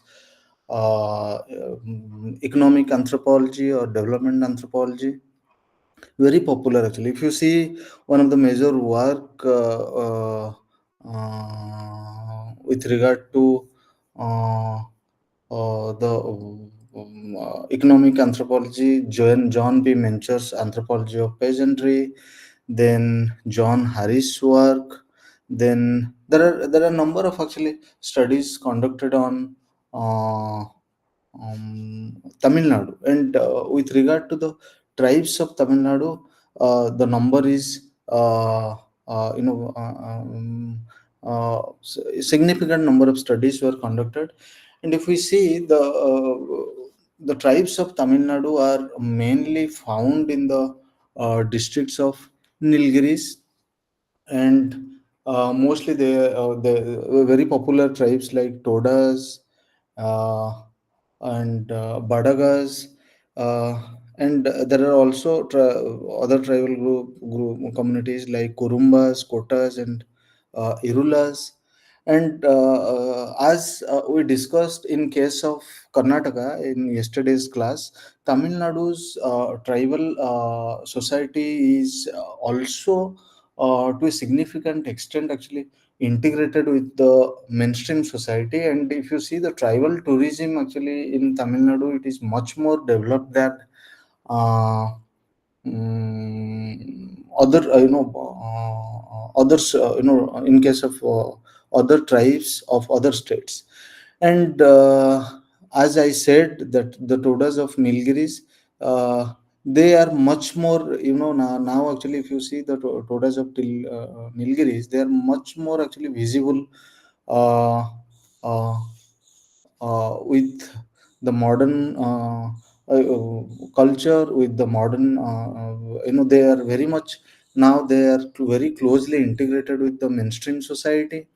economic anthropology or development anthropology, very popular actually. If you see one of the major work with regard to uh, the economic anthropology, John B. Mencher's Anthropology of Peasantry, then John Harris' work, then there are a number of actually studies conducted on uh, Tamil Nadu. And with regard to the tribes of Tamil Nadu, the number is significant number of studies were conducted. And if we see the tribes of Tamil Nadu are mainly found in the districts of Nilgiris, and mostly the very popular tribes like Todas uh, and Badagas, uh, and there are also other tribal group communities like Kurumbas, Kotas, and Irulas. And as we discussed in case of Karnataka in yesterday's class, Tamil Nadu's tribal society is also to a significant extent actually integrated with the mainstream society. And if you see the tribal tourism actually in Tamil Nadu, it is much more developed than uh, other others in case of other tribes of other states. And as I said that the Todas of Nilgiris, they are much more, now actually if you see the Todas of Nilgiris, they are much more actually visible uh, uh, with the modern culture, with the modern they are very much, now they are very closely integrated with the mainstream society.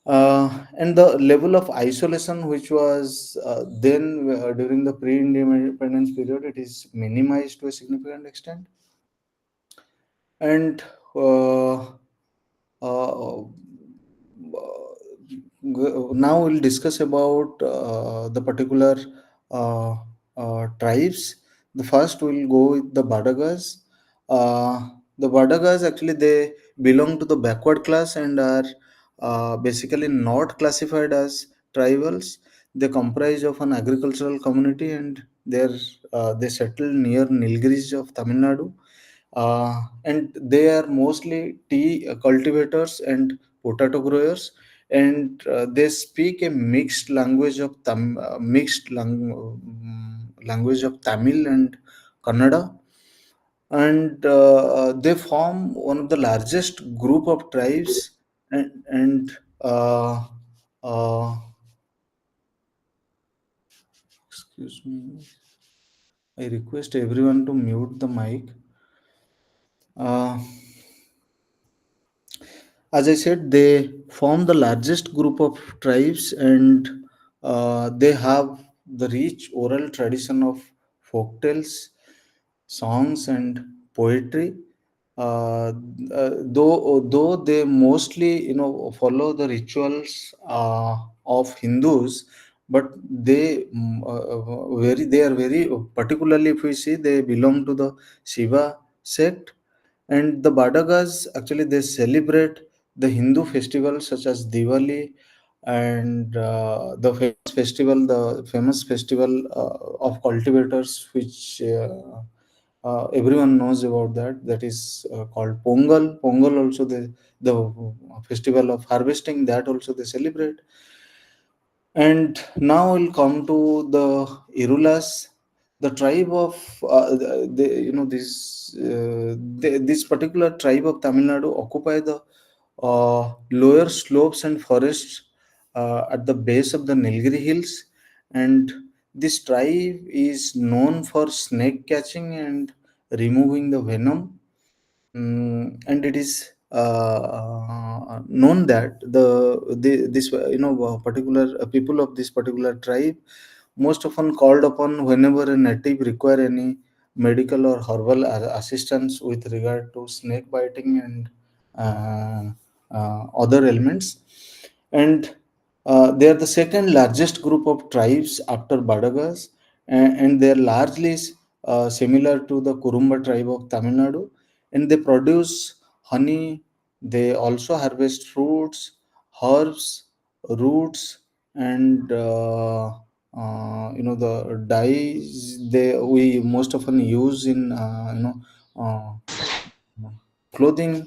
And the level of isolation which was then during the pre-independence period, it is minimized to a significant extent. And uh, now we'll discuss about the particular uh, tribes. The first we'll go with the Badagas. The Badagas actually they belong to the backward class and are basically not classified as tribals. They comprise of an agricultural community, and they settle near Nilgiris of Tamil Nadu, and they are mostly tea cultivators and potato growers, and they speak a language of Tamil and Kannada, and they form one of the largest group of tribes. And uh, uh, excuse me, I request everyone to mute the mic. uh, as I said, they form the largest group of tribes, and they have the rich oral tradition of folk tales, songs, and poetry. uh, though they mostly follow the rituals of Hindus, but they are very particularly, if we see, they belong to the Shiva sect. And the Badagas actually they celebrate the Hindu festivals such as Diwali and the famous festival of cultivators, which everyone knows about that. That is called Pongal. Pongal also the festival of harvesting, that also they celebrate. And now we'll come to the Irulas, the tribe of this particular tribe of Tamil Nadu occupy the lower slopes and forests at the base of the Nilgiri hills, and this tribe is known for snake catching and removing the venom. And it is known that this particular people of this particular tribe most often called upon whenever a native require any medical or herbal assistance with regard to snake biting and uh, other ailments. And they are the second largest group of tribes after Badagas, and they are largely similar to the Kurumba tribe of Tamil Nadu, and they produce honey. They also harvest fruits, herbs, roots, and the dyes they we most often use in clothing,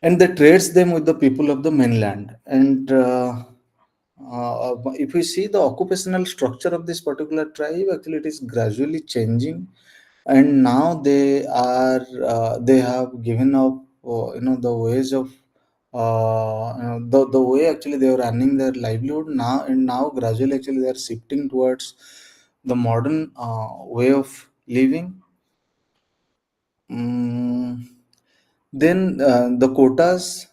and they trades them with the people of the mainland. And if we see the occupational structure of this particular tribe, actually it is gradually changing, and now they have given up the ways of the way actually they were running their livelihood now, and now gradually actually they are shifting towards the modern way of living. Mm, then the quotas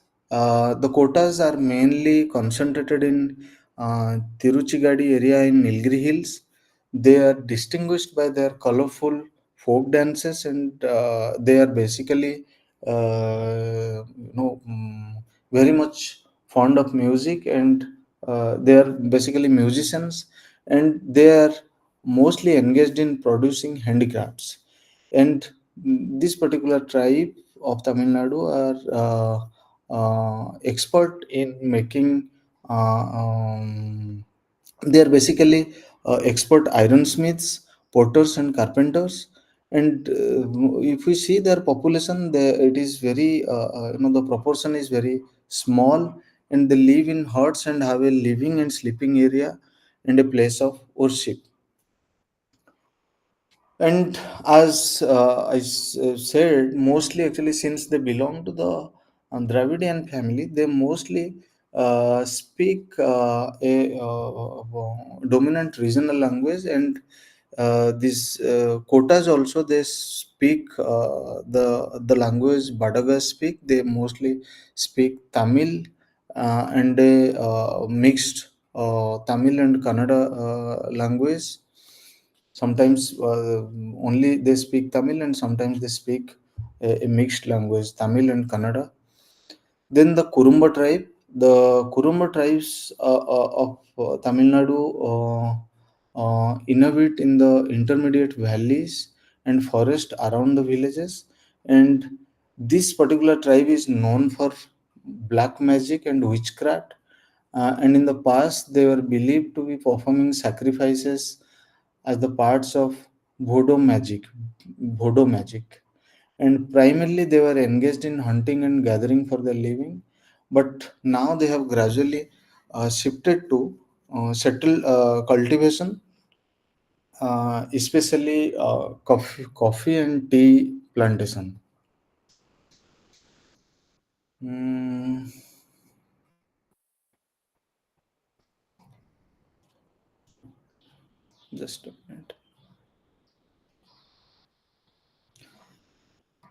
are mainly concentrated in Tiruchigadi area in Nilgiri Hills. They are distinguished by their colorful folk dances, and they are basically very much fond of music, and they are basically musicians, and they are mostly engaged in producing handicrafts. And this particular tribe of Tamil Nadu are expert in making. They are basically expert ironsmiths, porters, and carpenters. And if we see their population, it is very the proportion is very small, and they live in huts and have a living and sleeping area and a place of worship. And as said, mostly actually, since they belong to the Dravidian family, they mostly speak a dominant regional language, and these quotas also they speak the language Badagas speak. They mostly speak Tamil and a mixed Tamil and Kannada language. Sometimes only they speak Tamil, and sometimes they speak a mixed language, Tamil and Kannada. Then the Kurumba tribes of Tamil Nadu inhabit in the intermediate valleys and forest around the villages, and this particular tribe is known for black magic and witchcraft. And in the past, they were believed to be performing sacrifices as the parts of Voodoo magic, and primarily they were engaged in hunting and gathering for their living. But now they have gradually shifted to settle cultivation, especially coffee and tea plantation. Mm, just a minute.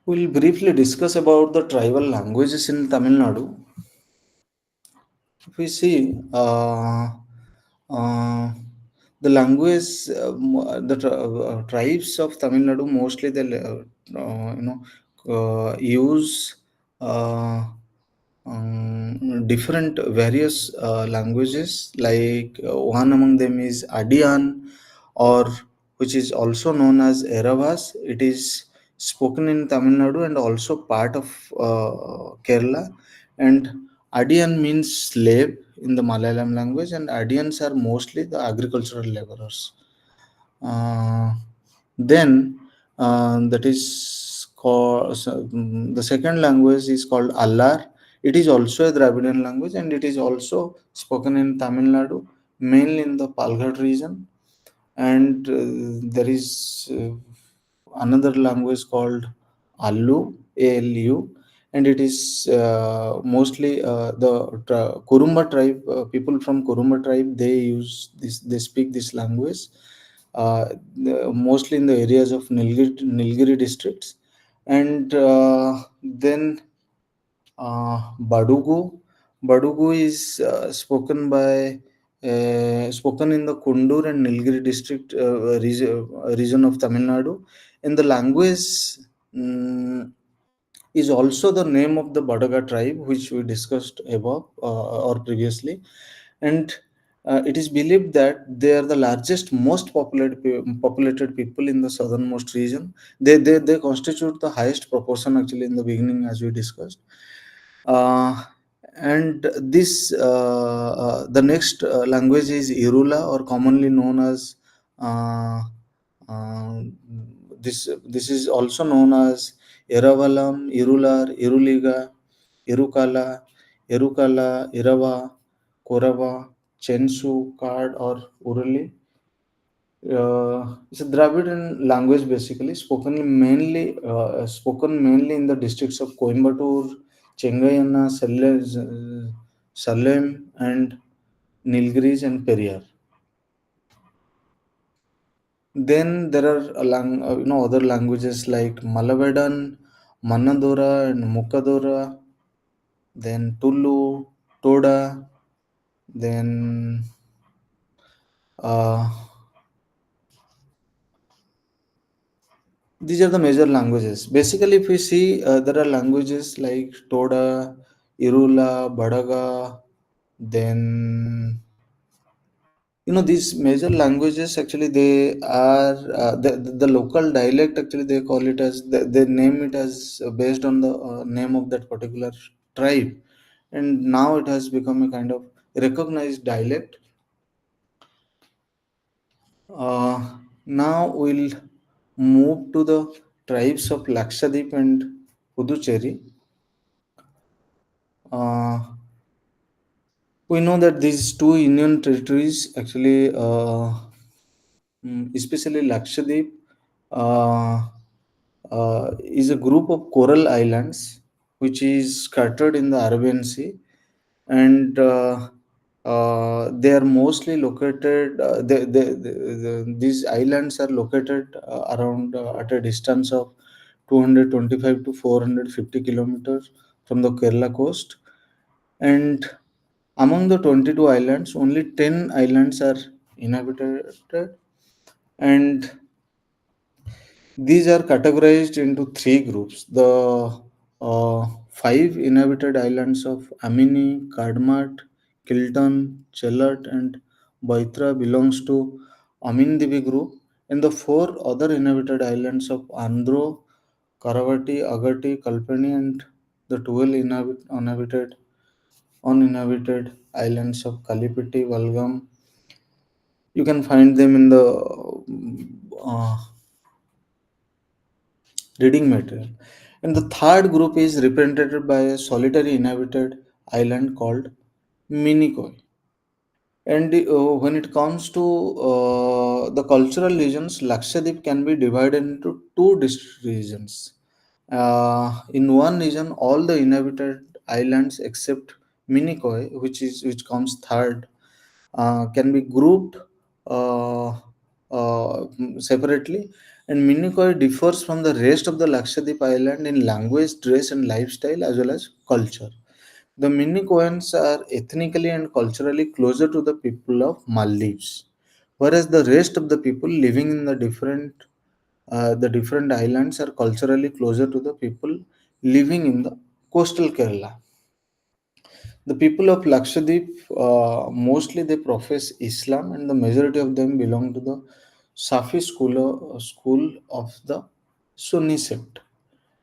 We'll briefly discuss about the tribal languages in Tamil Nadu. If we see uh, the tribes of Tamil Nadu, mostly they use different various languages, like one among them is Adian, or which is also known as Eravas. It is spoken in Tamil Nadu and also part of Kerala. And Adian means slave in the Malayalam language, and Adians are mostly the agricultural laborers. Uh, then that is called the second language is called Allar. It is also a Dravidian language, and it is also spoken in Tamil Nadu, mainly in the Palghat region. And there is another language called ALU, and it is mostly Kurumba tribe. People from Kurumba tribe, they use this. They speak this language, mostly in the areas of Nilgiri districts. And then Badugu. Badugu is spoken in the Kundur and Nilgiri district region of Tamil Nadu. And the language mm, is also the name of the Badaga tribe, which we discussed above or previously. And it is believed that they are the largest, most populated people in the southernmost region. They constitute the highest proportion actually in the beginning, as we discussed. Uh, and this the next language is Irula, or commonly known as uh, uh, this is also known as Eravalam, Irular, Iruliga, Irukala, Erukala, Irava, Korava, Chensu, Kard, or Urali. It's a Dravidian language, basically spoken mainly in the districts of Coimbatore, Chengayana, Salem, and Nilgiris and Periyar. Then there are other languages like Malavedan, Manadora, and Mukadora. Then Tulu, Toda. Then uh, these are the major languages. Basically, if we see, there are languages like Toda, Irula, Badaga. Then these major languages actually, they are the local dialect, actually they call it as they name it as based on the name of that particular tribe. And now it has become a kind of recognized dialect. Now we'll move to the tribes of Lakshadweep and Puducherry. Uh, we know that these two union territories actually, especially Lakshadweep, uh, is a group of coral islands which is scattered in the Arabian Sea. And they are mostly located, these islands are located around at a distance of 225 to 450 kilometers from the Kerala coast. And among the 22 islands, only 10 islands are inhabited, and these are categorized into three groups. The five inhabited islands of Amini, Kadmat, Kiltan, Chelat, and Baitra belongs to Amindivi group, and the four other inhabited islands of Andhro, Karavati, Agati, Kalpani, and the 12 uninhabited islands of Kalipiti, Valgam. You can find them in the uh, reading material. And the third group is represented by a solitary inhabited island called Minikoi. And when it comes to the cultural regions, Lakshadweep can be divided into two distinct regions. In one region, all the inhabited islands except Minikoi, which comes third, can be grouped uh, separately. And Minikoi differs from the rest of the Lakshadweep island in language, dress, and lifestyle, as well as culture. The Minikoans are ethnically and culturally closer to the people of Maldives, whereas the rest of the people living in the different the different islands are culturally closer to the people living in the coastal Kerala. The people of Lakshadweep, mostly they profess Islam, and the majority of them belong to the Safi school of the Sunni sect.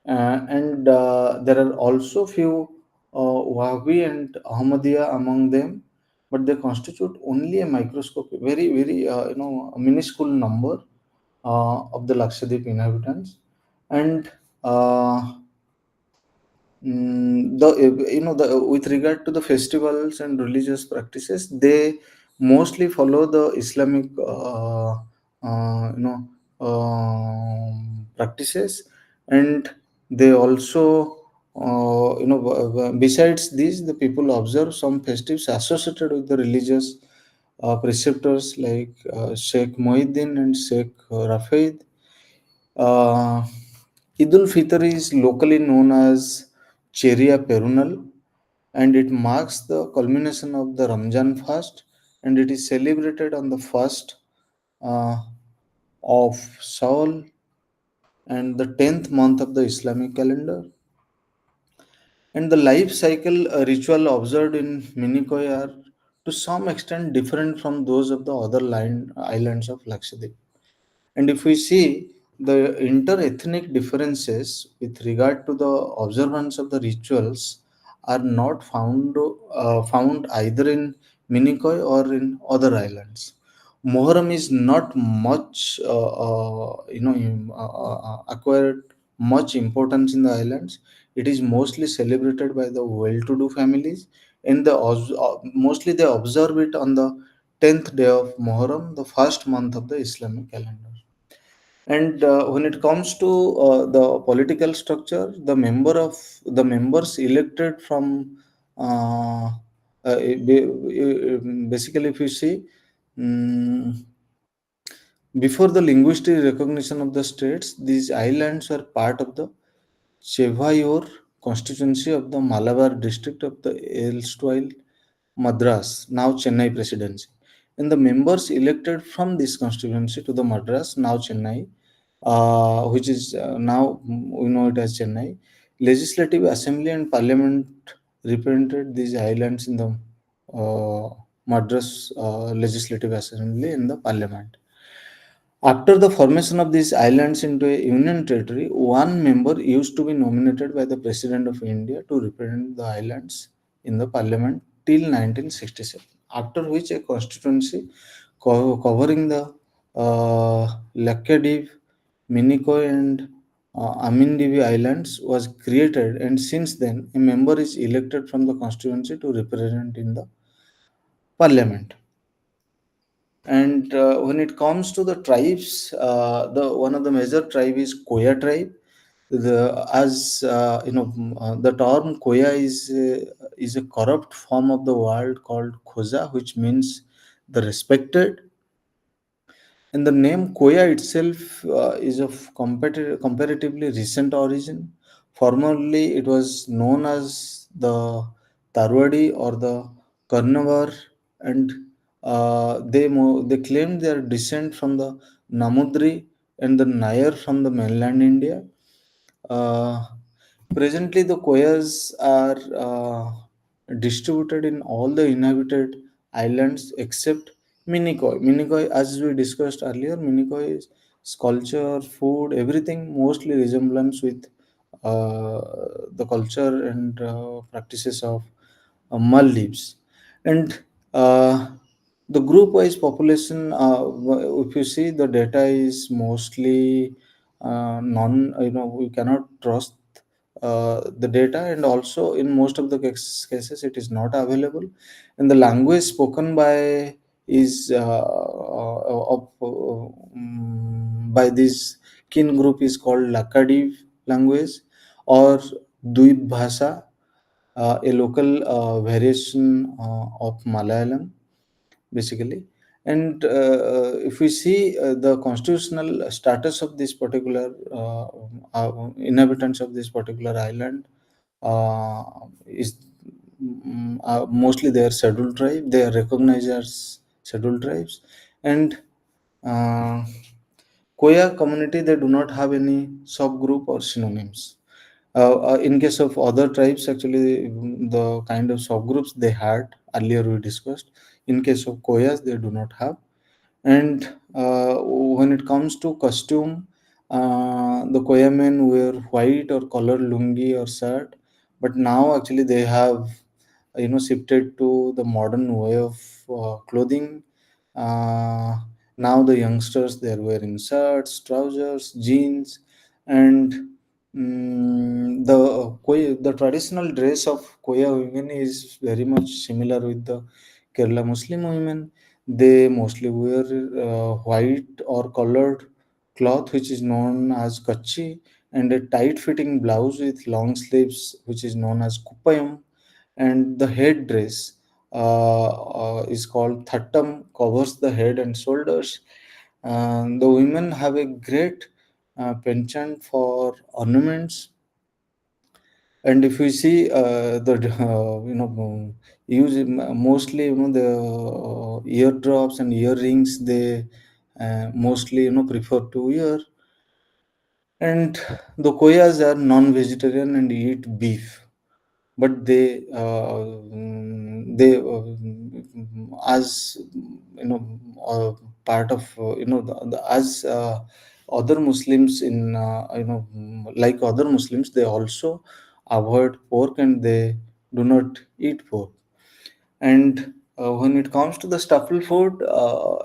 And there are also few Wahhabi and Ahmadiyya among them, but they constitute only a microscopic, very a minuscule number of the Lakshadweep inhabitants. And the the with regard to the festivals and religious practices, they mostly follow the Islamic practices. And they also besides these, the people observe some festives associated with the religious preceptors like Sheikh Mohiddin and Sheikh Rafaid. uh, Eid ul Fitr is locally known as Cheria Perunal, and it marks the culmination of the Ramjan fast, and it is celebrated on the first uh, of Saul and the 10th month of the Islamic calendar. And the life cycle ritual observed in Minicoy are to some extent different from those of the other islands of Lakshadweep. And if we see the inter-ethnic differences with regard to the observance of the rituals are not found either in Minicoy or in other islands. Moharram is not much, acquired much importance in the islands. It is mostly celebrated by the well-to-do families, and mostly they observe it on the 10th day of Muharram, the first month of the Islamic calendar. And when it comes to the political structure, the members elected from basically, if you see, mm, before the linguistic recognition of the states, these islands were part of the Chevayor constituency of the Malabar district of the erstwhile Madras, now Chennai presidency. And the members elected from this constituency to the Madras, now Chennai, which is now we know it as Chennai, Legislative Assembly and Parliament represented these islands in the Madras Legislative Assembly in the Parliament. After the formation of these islands into a union territory, one member used to be nominated by the President of India to represent the islands in the parliament till 1967. After which, a constituency covering the Lakshadweep, Minicoy, and Amindivi Islands was created, and since then, a member is elected from the constituency to represent in the parliament. And when it comes to the tribes, the one of the major tribe is Koya tribe. The term Koya is a corrupt form of the word called Khoza, which means the respected. And the name Koya itself is of comparatively recent origin. Formerly, it was known as the Tarwadi or the Karnavar, and they claimed their descent from the Namudri and the Nair from the mainland India. Uh, Presently, the Koyas are distributed in all the inhabited islands except Minicoy. Minicoy, as we discussed earlier, Minicoy's culture, food, everything mostly resemblance with uh, the culture and practices of Maldives. And the group wise population, if you see, the data is mostly non, we cannot trust the data, and also in most of the cases it is not available. And the language spoken by is by this kin group is called Lakadiv language or Duib Bhasa, a local variation of Malayalam, basically. And if we see the constitutional status of this particular inhabitants of this particular island, uh, is mostly they are scheduled tribe. They are recognized as scheduled tribes, and uh, Koya community, they do not have any subgroup or synonyms. In case of other tribes, actually, the kind of subgroups they had earlier we discussed. In case of Koyas, they do not have. And when it comes to costume, the Koya men wear white or colored lungi or shirt, but now actually they have shifted to the modern way of clothing. uh, Now the youngsters, they are wearing shirts, trousers, jeans, and the traditional dress of Koya women is very much similar with the Kerala Muslim women. They mostly wear white or colored cloth, which is known as kachi, and a tight fitting blouse with long sleeves, which is known as kupayam. And the headdress is called thattam, covers the head and shoulders. The women have a great penchant for ornaments. And if we see the use mostly, the eardrops and earrings, they mostly prefer to wear. And the Koyas are non-vegetarian and eat beef, but as part of as other Muslims in like other Muslims, they also avoid pork and they do not eat pork. And when it comes to the staple food,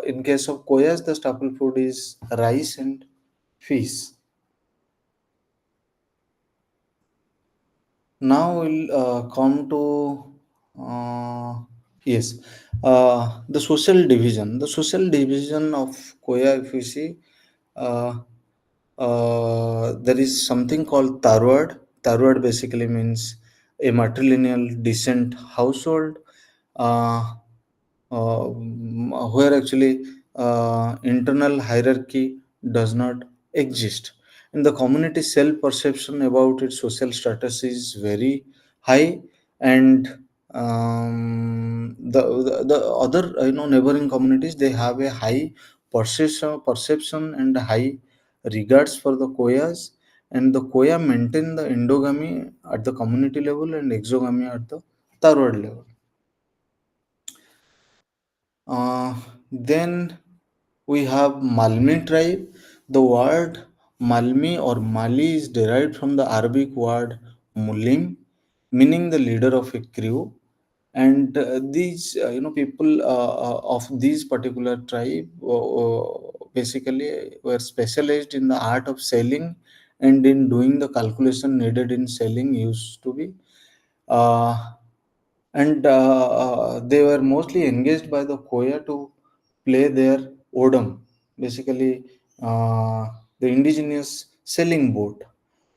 in case of Koyas, the staple food is rice and fish. Now we'll come to yes, the social division. The social division of Koya, if you see, uh, there is something called Tarwad. Tarwad basically means a matrilineal descent household, uh, where actually internal hierarchy does not exist, and the community self perception about its social status is very high. And the other neighboring communities, they have a high perception and high regards for the Koyas, and the Koya maintain the endogamy at the community level and exogamy at the Tarwad level. Then we have Malmi tribe. The word Malmi or Mali is derived from the Arabic word Mulim, meaning the leader of a crew. And these, people of these particular tribe basically were specialized in the art of sailing, and in doing the calculation needed in sailing used to be. Uh, and they were mostly engaged by the Koya to play their odam, basically the indigenous sailing boat.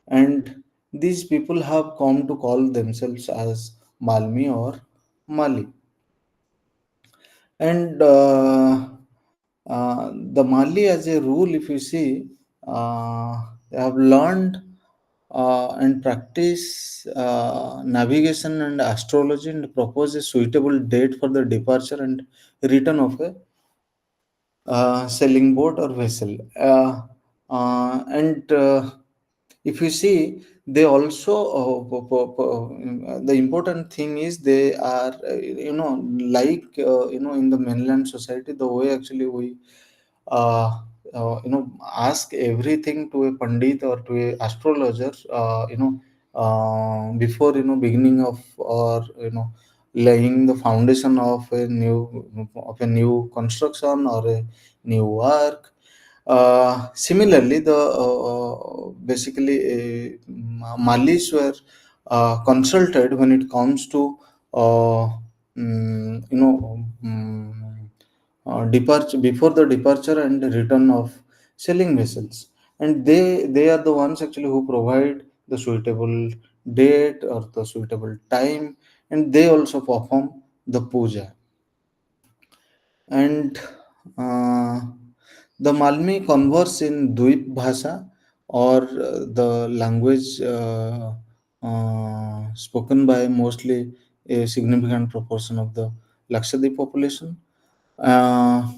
And these people have come to call themselves as Malmi or Mali. And the Mali, as a rule, if you see, they have learned and practice navigation and astrology, and propose a suitable date for the departure and return of a sailing boat or vessel. And if you see, they also the important thing is they are like in the mainland society, the way actually we uh, ask everything to a pandit or to a astrologer, before beginning of, or laying the foundation of a new construction or a new work. Similarly, the basically Malis were consulted when it comes to departure, before the departure and return of sailing vessels, and they are the ones actually who provide the suitable date or the suitable time, and they also perform the puja. And uh, the Malmi converse in Dweep Bhasha, or the language spoken by mostly a significant proportion of the Lakshadweep population, uh,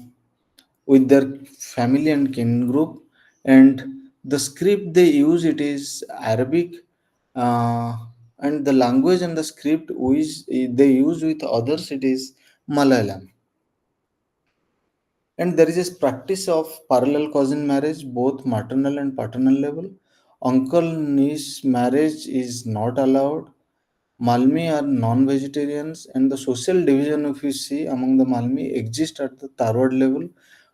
with their family and kin group. And the script they use, it is Arabic, uh, and the language and the script which they use with others, it is Malayalam. And there is a practice of parallel cousin marriage, both maternal and paternal level. Uncle niece marriage is not allowed. Malmi are non-vegetarians, and the social division, if you see among the Malmi, exists at the Tarwad level,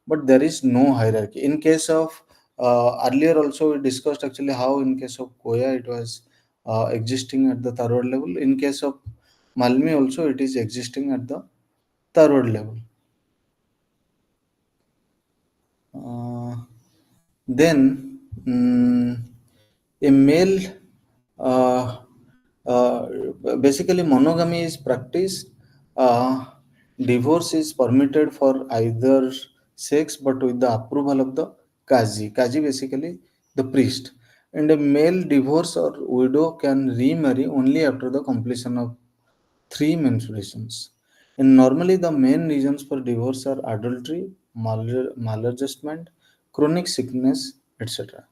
but there is no hierarchy. In case of earlier, also we discussed actually how in case of Koya it was existing at the Tarwad level. In case of Malmi, also it is existing at the Tarwad level. Uh, then a male, uh, uh, basically monogamy is practiced. Uh, Divorce is permitted for either sex, but with the approval of the Kazi. Kazi basically the priest. And a male divorce or widow can remarry only after the completion of three menstruations. And normally, the main reasons for divorce are adultery, maladjustment, chronic sickness, etc.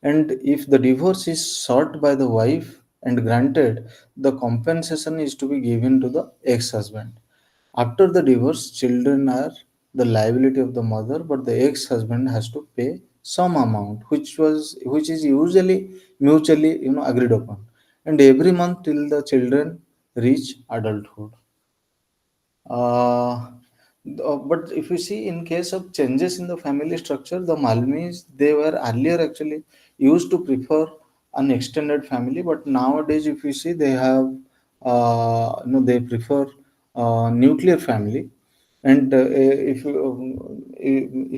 And if the divorce is sought by the wife and granted, the compensation is to be given to the ex husband. After the divorce, children are the liability of the mother, but the ex-husband has to pay some amount, which is usually mutually agreed upon, and every month till the children reach adulthood. Uh, but if you see, in case of changes in the family structure, the Malmis, they were earlier actually used to prefer an extended family, but nowadays, if you see, they have they prefer nuclear family. And if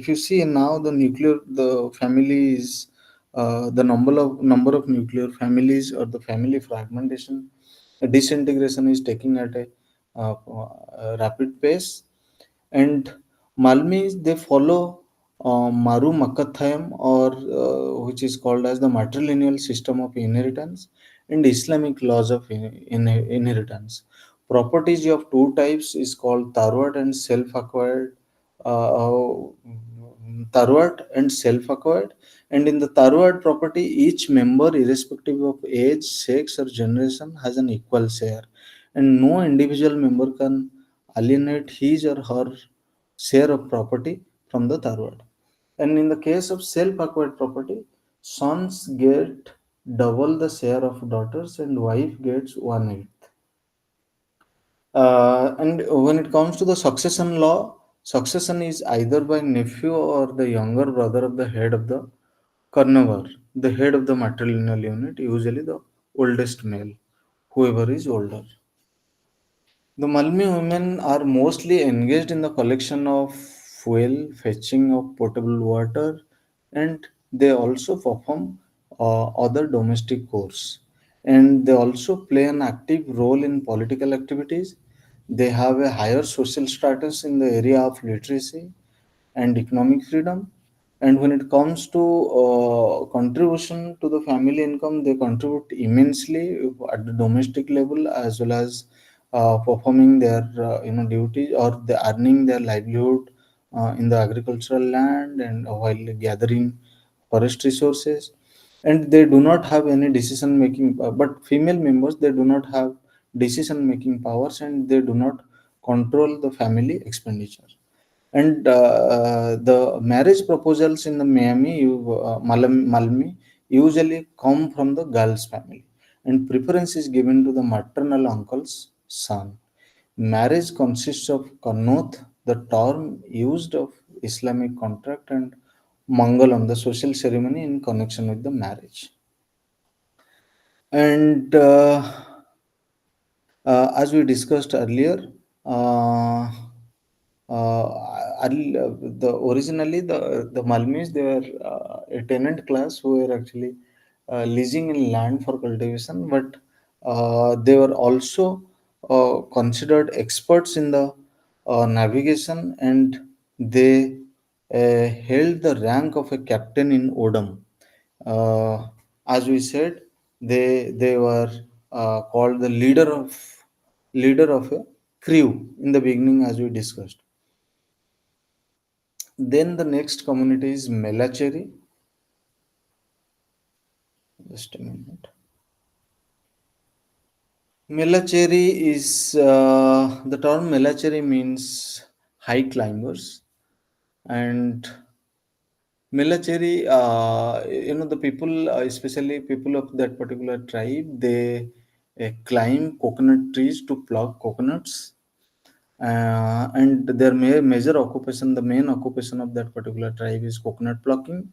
you see now, the family is the number of nuclear families, or the family fragmentation, disintegration is taking at rapid pace. And Malmis, they follow Maru Makathayam, or which is called as the matrilineal system of inheritance, and Islamic laws of inheritance. Properties of two types is called Tarwat and self-acquired. Tarwat and self-acquired. And in the Tarwat property, each member, irrespective of age, sex, or generation, has an equal share, and no individual member can alienate his or her share of property from the Tarwad. And in the case of self-acquired property, sons get double the share of daughters, and wife gets 1/8. And when it comes to the succession law, succession is either by nephew or the younger brother of the head of the Karnavar, the head of the matrilineal unit, usually the oldest male, whoever is older. The Malmi women are mostly engaged in the collection of fuel, fetching of potable water, and they also perform other domestic chores. And they also play an active role in political activities. They have a higher social status in the area of literacy and economic freedom. And when it comes to contribution to the family income, they contribute immensely at the domestic level, as well as performing their duties, or the earning their livelihood in the agricultural land, and while gathering forest resources. And they do not have any decision making, but female members, they do not have decision making powers, and they do not control the family expenditure. And the marriage proposals in the Malmi usually come from the girl's family, and preference is given to the maternal uncle's son. Marriage consists of Qanut, the term used of Islamic contract, and Mangalam, the social ceremony in connection with the marriage. And as we discussed earlier, uh, the originally the Malmis, they were a tenant class who were actually leasing in land for cultivation, but they were also considered experts in the navigation, and they held the rank of a captain in Odom. As we said, they were called the leader of a crew in the beginning, as we discussed. Then the next community is Melacheri. Just a minute. Melacheri is the term Melacheri means high climbers, and Melacheri, the people, especially people of that particular tribe, they climb coconut trees to pluck coconuts, and their major occupation, the main occupation of that particular tribe is coconut plucking,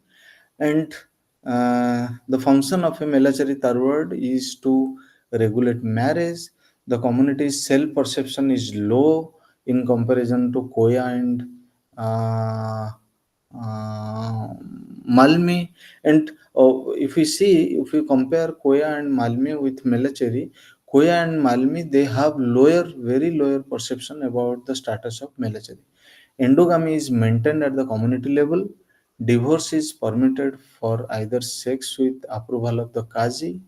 and the function of a Melachari Tarwad is to regulate marriage. The community's self perception is low in comparison to Koya and uh, Malmi. And if we compare Koya and Malmi with Melacheri, Koya and Malmi, they have very lower perception about the status of Melacheri. Endogamy is maintained at the community level. Divorce is permitted for either sex with approval of the Qazi.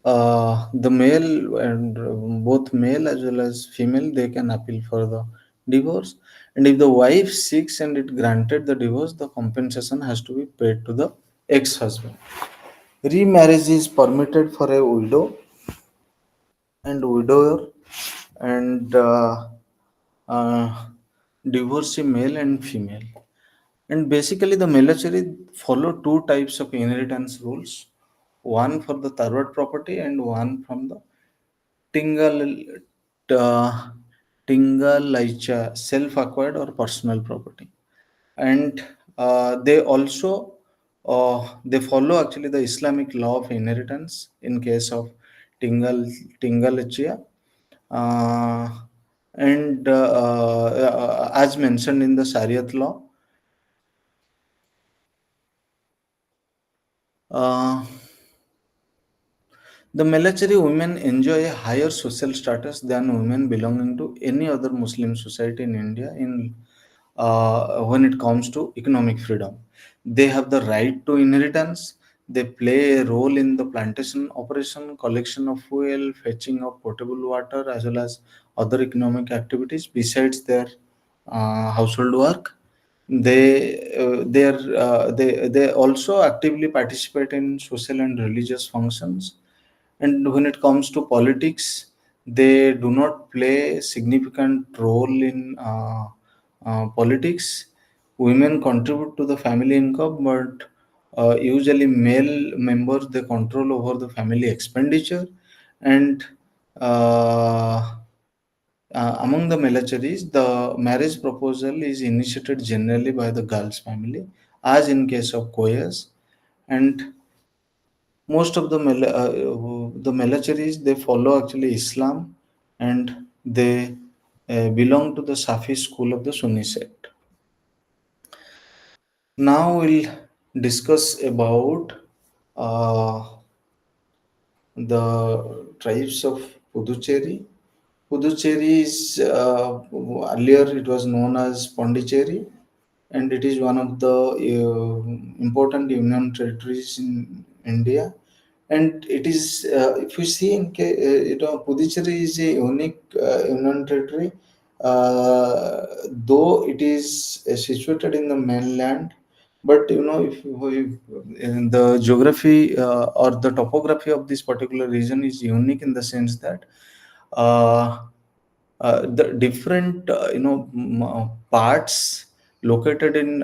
The male and both male as well as female, they can appeal for the divorce. And if the wife seeks and it granted the divorce, the compensation has to be paid to the ex-husband. Remarriage is permitted for a widow and widower, and uh, divorcee male and female. And basically, the Melachari follow two types of inheritance rules, one for the Tarwat property and one from the Tingal, uh, Tingalaicha, self acquired or personal property. And they also they follow actually the Islamic law of inheritance in case of Tingalachia. Uh, and as mentioned in the Shariat law, uh, the Melachari women enjoy a higher social status than women belonging to any other Muslim society in India when it comes to economic freedom. They have the right to inheritance. They play a role in the plantation operation, collection of fuel, fetching of potable water, as well as other economic activities besides their household work. They also actively participate in social and religious functions, and when it comes to politics, they do not play a significant role in politics. Women contribute to the family income, but usually male members, they control over the family expenditure. And uh, among the Melacharis, the marriage proposal is initiated generally by the girl's family, as in case of Koyas. And most of the Melacharis, they follow actually Islam, and they belong to the Safi school of the Sunni sect. Now we'll discuss about uh, the tribes of Puducherry. Puducherry is earlier it was known as Pondicherry, and it is one of the important union territories in India. And it is, if you see, Puducherry is a unique union territory, though it is situated in the mainland. But if in the geography or the topography of this particular region is unique in the sense that uh, the different parts located in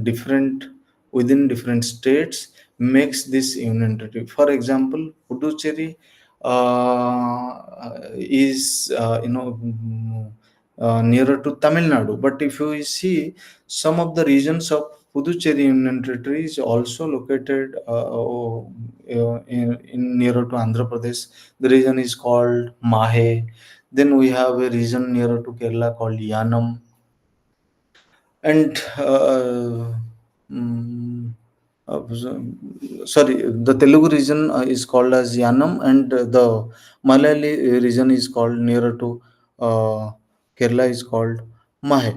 different within different states makes this union territory. For example, Puducherry is nearer to Tamil Nadu, but if you see, some of the regions of Puducherry Union Territory is also located in nearer to Andhra Pradesh. The region is called Mahe. Then we have a region nearer to Kerala called Yanam, and mm, sorry, the Telugu region is called as Yanam, and the Malayali region is called nearer to uh, Kerala is called Mahe.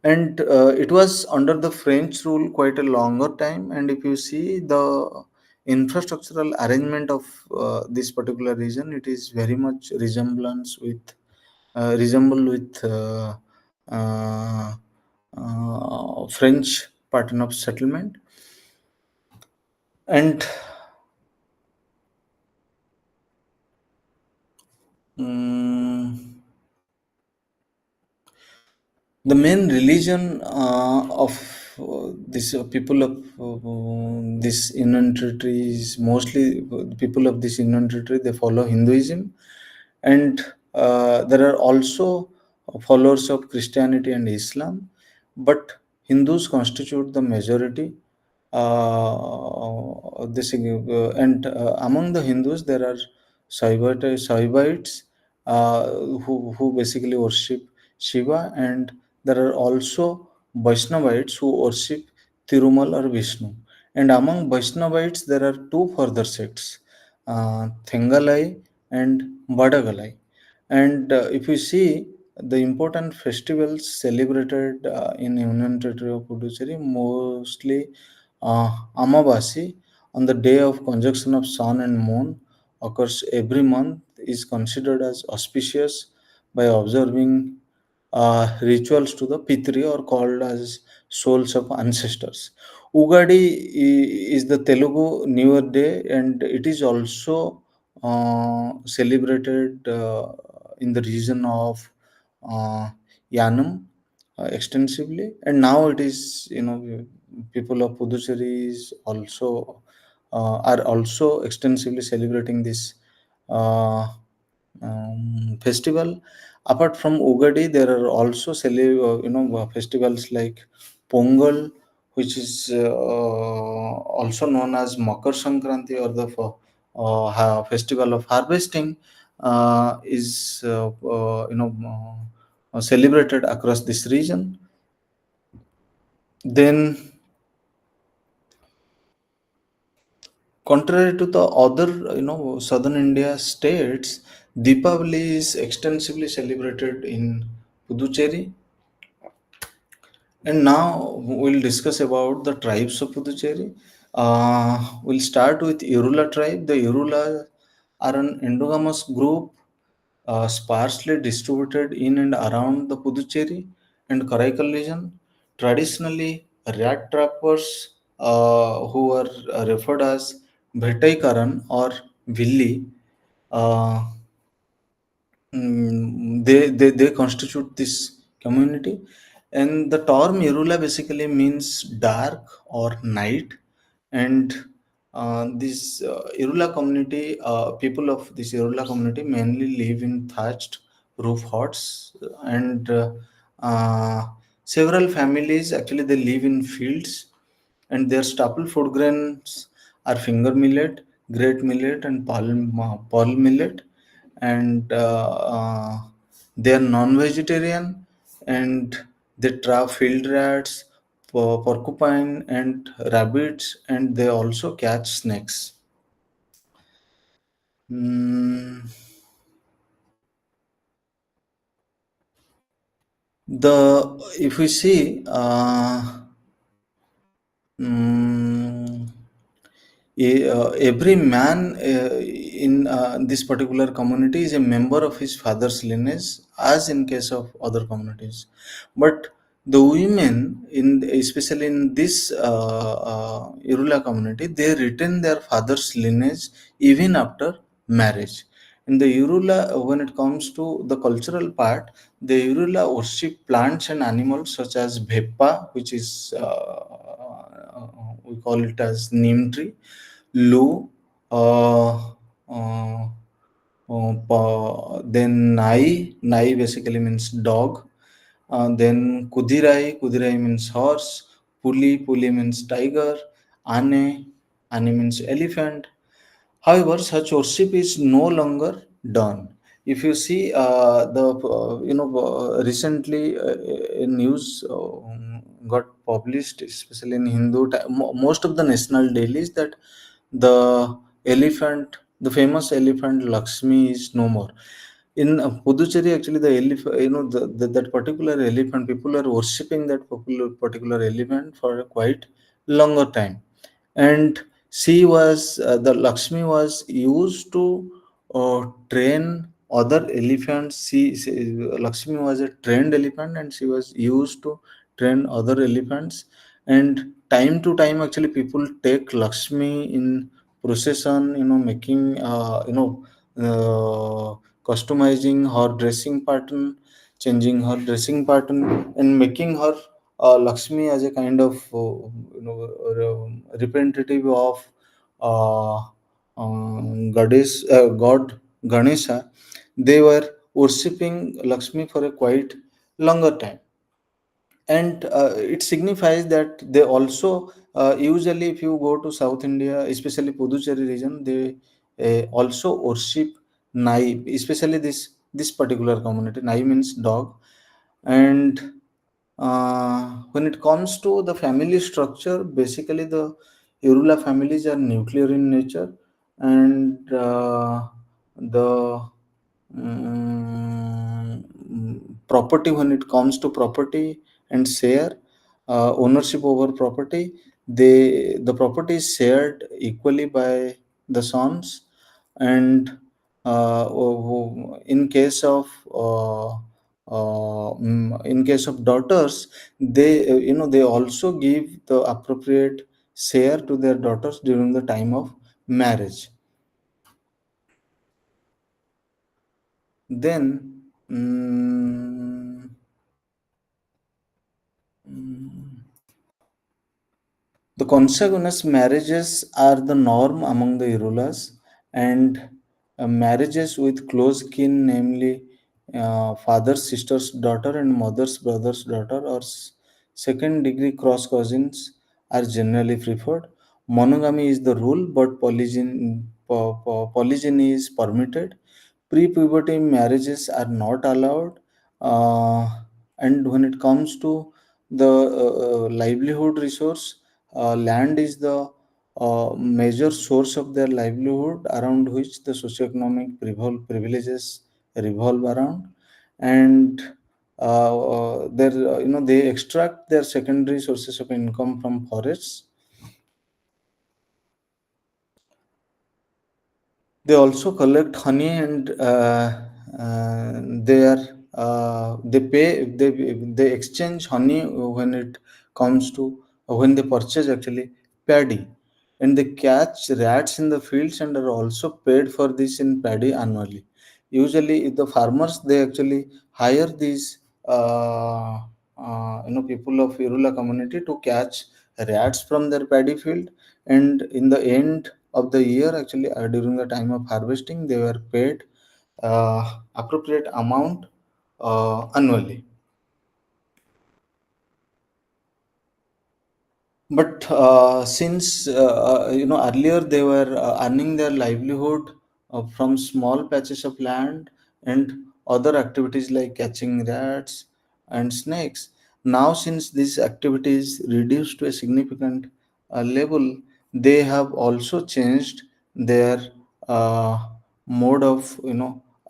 And it was under the French rule quite a longer time. And if you see the infrastructural arrangement of this particular region, it is very much resemble with French pattern of settlement. And mm, the main religion of this people of this Indian territory is mostly the people of this Indian territory. They follow Hinduism, and there are also followers of Christianity and Islam, but Hindus constitute the majority. And among the Hindus, there are Saivites who basically worship Shiva, and there are also Vaishnavites who worship Tirumal or Vishnu. And among Vaishnavites, there are two further sects, Thengalai and Vadagalai. And if you see the important festivals celebrated in Union Territory of Puducherry, mostly Amavasi, on the day of conjunction of sun and moon, occurs every month, is considered as auspicious by observing rituals to the Pitri, or called as souls of ancestors. Ugadi is the Telugu New Year Day, and it is also celebrated in the region of uh, Yanam extensively, and now it is, people of Puducherry is also are also extensively celebrating this uh, festival. Apart from Ugadi, there are also festivals like Pongal, which is also known as Makar Sankranti, or the festival of harvesting, is celebrated across this region. Then, contrary to the other, southern India states, Deepavali is extensively celebrated in Puducherry. And now we'll discuss about the tribes of Puducherry. We'll start with Irula tribe. The Irula are an endogamous group sparsely distributed in and around the Puducherry and Karaikal region. Traditionally, rat trappers who are referred as Bhetaikaran or Villi, uh, they constitute this community. And the term Irula basically means dark or night. And this Irula community, people of this Irula community mainly live in thatched roof huts, and uh, several families actually they live in fields, and their staple food grains are finger millet, great millet, and pearl millet. And they are non-vegetarian, and they trap field rats, porcupine, and rabbits, and they also catch snakes. Mm, the if we see mm, every man in this particular community is a member of his father's lineage, as in case of other communities. But the women, in especially in this Irula community, they retain their father's lineage even after marriage. In the Irula, when it comes to the cultural part, the Irula worship plants and animals such as bhepa, which is we call it as neem tree, Lu, uh, uh, then Nai basically means dog. Then Kudirai means horse. Puli means tiger. Ane means elephant. However, such worship is no longer done. If you see recently a news got published, especially in most of the national dailies, that the the famous elephant Lakshmi is no more. In Puducherry, actually, the elephant, that particular elephant, people are worshipping that particular elephant for a quite longer time. And the Lakshmi was used to train other elephants. Lakshmi was a trained elephant, and she was used to train other elephants. And time to time actually people take Lakshmi in procession, making customizing her dressing pattern, changing her dressing pattern, and making her Lakshmi as a kind of representative of uh, god Ganesha. They were worshipping Lakshmi for a quite longer time. And it signifies that they also, usually if you go to South India, especially Puducherry region, they also worship Nai, especially this particular community. Nai means dog. And when it comes to the family structure, basically the Irula families are nuclear in nature. And the property, when it comes to property and share, ownership over property, the property is shared equally by the sons. And in case of in case of daughters, they also give the appropriate share to their daughters during the time of marriage. Then the consanguineous marriages are the norm among the Irulas. And marriages with close kin, namely father's sister's daughter and mother's brother's daughter, or second degree cross cousins, are generally preferred. Monogamy is the rule, but polygyny is permitted. Pre-puberty marriages are not allowed. And when it comes to the livelihood resource, land is the major source of their livelihood, around which the socioeconomic privileges revolve around. And they extract their secondary sources of income from forests. They also collect honey, and they are they exchange honey when it comes to, when they purchase actually paddy. And they catch rats in the fields and are also paid for this in paddy annually. Usually the farmers, they actually hire these people of Irula community to catch rats from their paddy field. And in the end of the year, actually, during the time of harvesting, they were paid appropriate amount annually. But since earlier they were earning their livelihood from small patches of land and other activities like catching rats and snakes. Now, since these activities reduced to a significant level, they have also changed their uh, mode of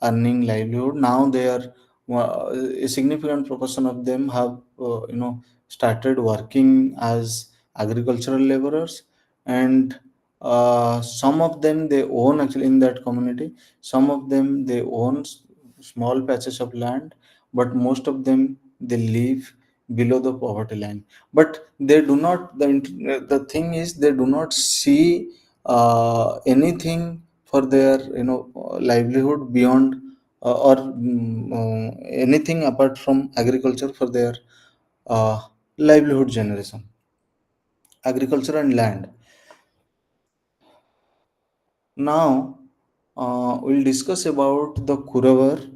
earning livelihood. Now they are, a significant proportion of them have started working as agricultural laborers. And some of them, they own, actually, in that community, some of them, they own small patches of land. But most of them, they live below the poverty line. But they do not, the thing is, they do not see anything for their livelihood beyond, anything apart from agriculture for their livelihood generation, agriculture and land. Now, we'll discuss about the Kuravar.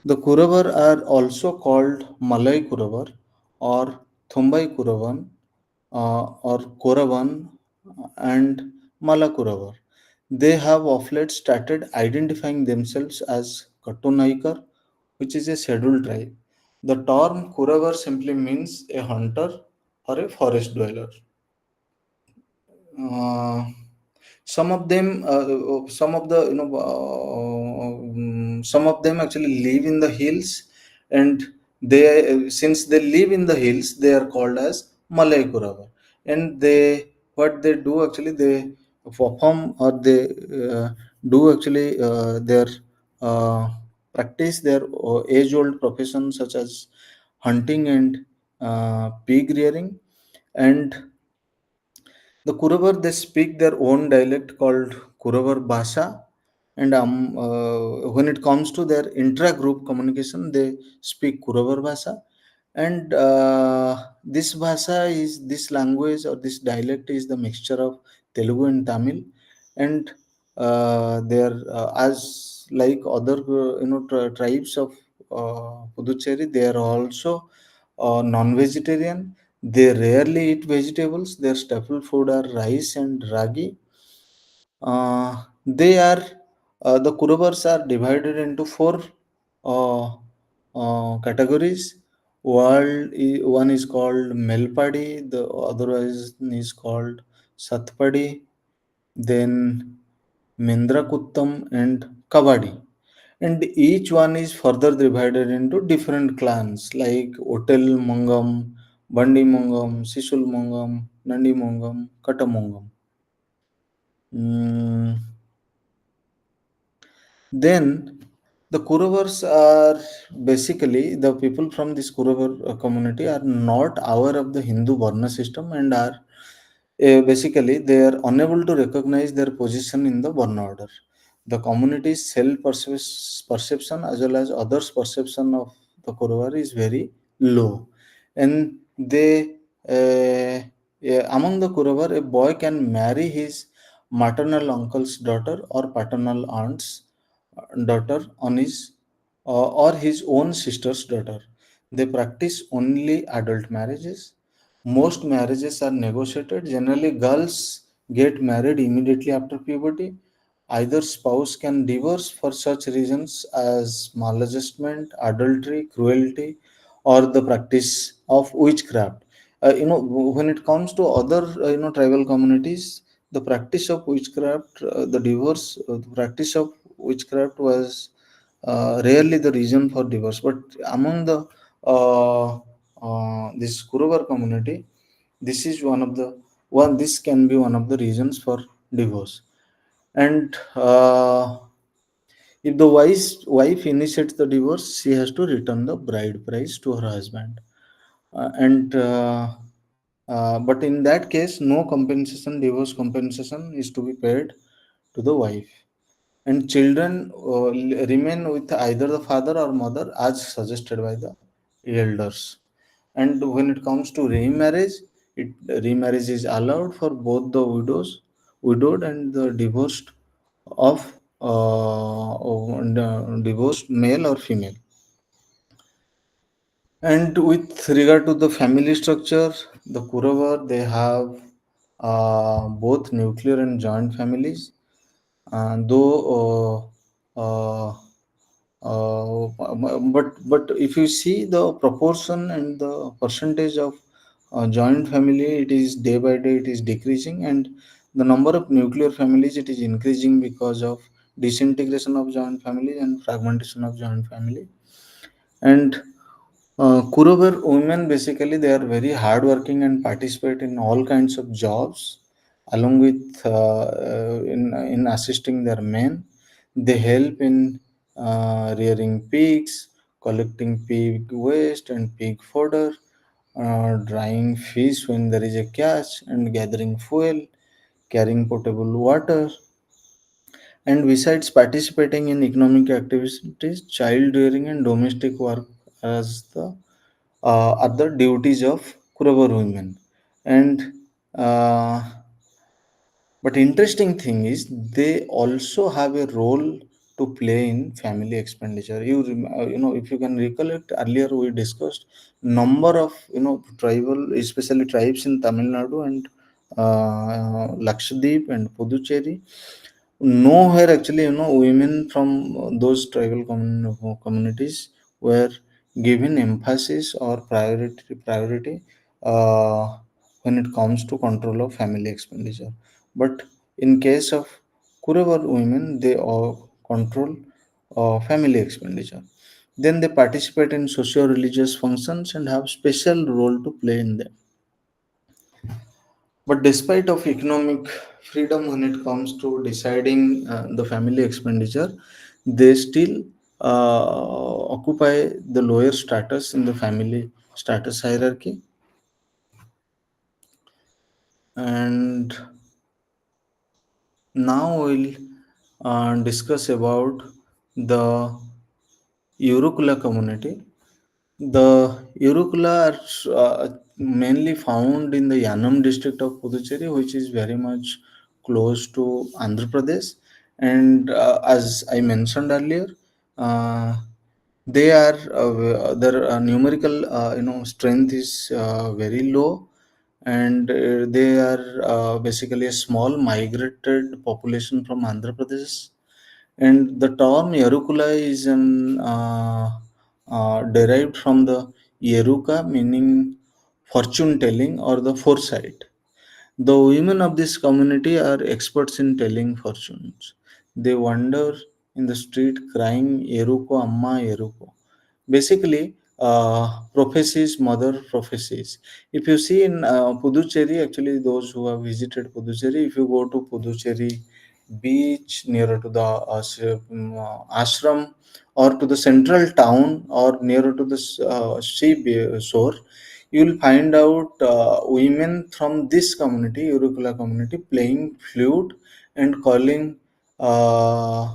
The Kuravar are also called Malay Kuravar or Thumbai Kuravan, or Koravan, and Mala Kuravar. They have of late started identifying themselves as Katunaikar, which is a scheduled tribe. The term Kuravar simply means a hunter or a forest dweller. Uh, some of them, some of the some of them actually live in the hills. And they, since they live in the hills, they are called as Malay Kuravar. And they, what they do actually, they perform, or they uh, do actually their uh, practice their age old professions such as hunting and pig rearing. And the Kuruvar, they speak their own dialect called Kuruvar Bhasha. And when it comes to their intra-group communication, they speak Kuruvar Bhasha. And this language or this dialect is the mixture of Telugu and Tamil. And they are as like other tribes of Puducherry, they are also non-vegetarian. They rarely eat vegetables. Their staple food are rice and ragi. They are the Kuruvars are divided into four uh, categories. One is called Melpadi, the other one is called Satpadi, then Mendrakuttam and Kavadi. And each one is further divided into different clans like Otel Mangam, Bandi Mangam, Sisul Mangam, Nandi Mangam, Katamongam. Mm, Then the Kuravars are basically the people from this Kuravar community are not aware of the Hindu Varna system and are basically they are unable to recognize their position in the Varna order. The community's self perception as well as others' perception of the Kuravar is very low, and they among the Kuravar a boy can marry his maternal uncle's daughter or paternal aunt's daughter on his or his own sister's daughter. They practice only adult marriages. Most marriages are negotiated. Generally, girls get married immediately after puberty. Either spouse can divorce for such reasons as maladjustment, adultery, cruelty, or the practice of witchcraft. When it comes to other tribal communities, the practice of witchcraft, the practice of witchcraft was rarely the reason for divorce. But among the this Kuruvar community, this is one of the one. This can be one of the reasons for divorce. And if the wife initiates the divorce, she has to return the bride price to her husband. And But in that case, no compensation, divorce compensation is to be paid to the wife. And children remain with either the father or mother as suggested by the elders. And when it comes to remarriage is allowed for both the widowed and the divorced male or female. And with regard to the family structure, the Kuravar they have both nuclear and joint families. Though but if you see the proportion and the percentage of joint family, it is day by day it is decreasing, and the number of nuclear families it is increasing because of disintegration of joint families and fragmentation of joint family. And Kuruvar women basically they are very hardworking and participate in all kinds of jobs, along with in assisting their men. They help in rearing pigs, collecting pig waste and pig fodder, drying fish when there is a catch, and gathering fuel, carrying potable water. And besides participating in economic activities, child rearing and domestic work as the other duties of Kuravar women. And uh, but interesting thing is they also have a role to play in family expenditure. If you can recollect earlier we discussed number of tribal, especially tribes in Tamil Nadu and Lakshadweep and Puducherry. Nowhere actually, women from those communities were given emphasis or priority when it comes to control of family expenditure. But in case of Kuravar women, they all control family expenditure. Then they participate in socio-religious functions and have special role to play in them. But despite of economic freedom when it comes to deciding the family expenditure, they still occupy the lower status in the family status hierarchy. And now we'll discuss about the Eurocula community. The Eurocula are mainly found in the Yanam district of Puducherry, which is very much close to Andhra Pradesh. And as I mentioned earlier, uh, they are their numerical strength is very low, and they are basically a small migrated population from Andhra Pradesh. And the term Yerukula is derived from the Yeruka, meaning fortune telling or the foresight. The women of this community are experts in telling fortunes. They wander in the street crying, Yeruko, Amma, Yeruko. Basically, prophecies, mother prophecies. If you see in Puducherry, actually, those who have visited Puducherry, if you go to Puducherry beach nearer to the ashram or to the central town or nearer to the shore, you will find out women from this community, Urukula community, playing flute and calling, uh,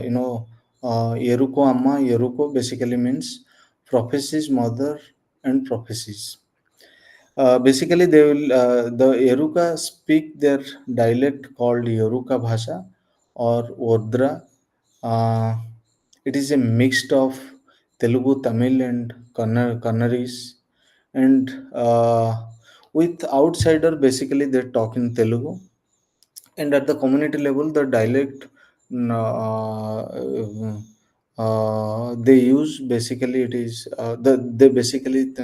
you know, Yeruko Amma. Yeruko basically means prophecies, mother, and prophecies. Basically, they will the Yeruka speak their dialect called Yeruka Bhasha or Odra. Uh, it is a mix of Telugu, Tamil, and Kannaris. And with outsider, basically they talk in Telugu. And at the community level, the dialect they use basically it is they basically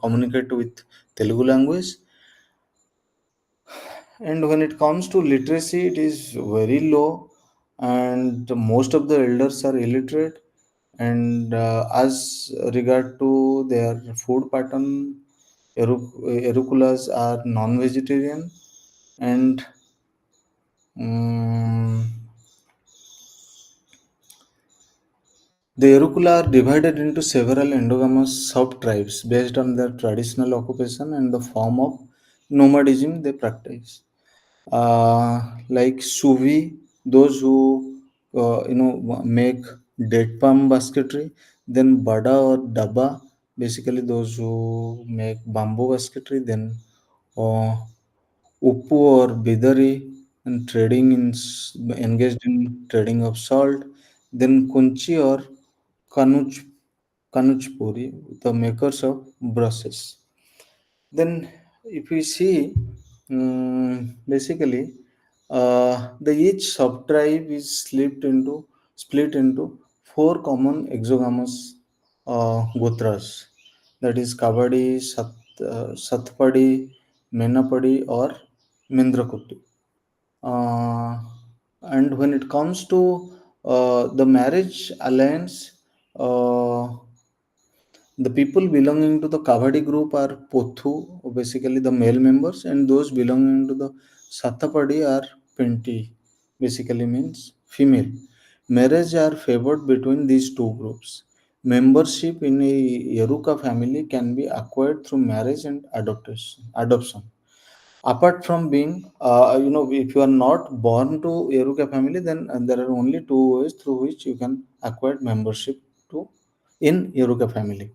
communicate with Telugu language. And when it comes to literacy, it is very low, and most of the elders are illiterate. And as regard to their food pattern, Erukulas are non-vegetarian, and um, the Erukula are divided into several endogamous sub-tribes based on their traditional occupation and the form of nomadism they practice. Like Suvi, those who make date palm basketry, then Bada or Daba, basically those who make bamboo basketry, then uh, Uppu or Bidari, and engaged in trading of salt, then Kunchi or Kanuch Kanuchpuri, the makers of brushes. Then, if we see, basically, the each subtribe is split into four common exogamous gotras. That is Kabadi, Satpadi, Menapadi, or Mendrakutti. Uh, and when it comes to the marriage alliance, uh, the people belonging to the Kavadi group are Pothu, basically the male members, and those belonging to the Satapadi are Penti, basically means female. Marriage are favored between these two groups. Membership in a Yeruka family can be acquired through marriage and adoption. Apart from being, if you are not born to Yeruka family, then there are only two ways through which you can acquire membership to in Yeruka family.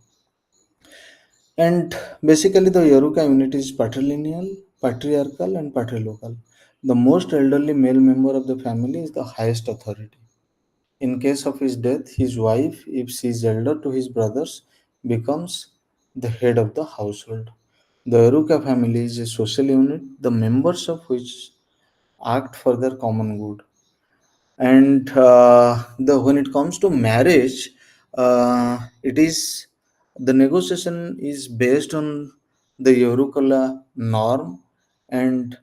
And basically, the Yoruka unit is patrilineal, patriarchal, and patrilocal. The most elderly male member of the family is the highest authority. In case of his death, his wife, if she is elder to his brothers, becomes the head of the household. The Yoruka family is a social unit, the members of which act for their common good. And the when it comes to marriage, it is the negotiation is based on the Yorukala norm. And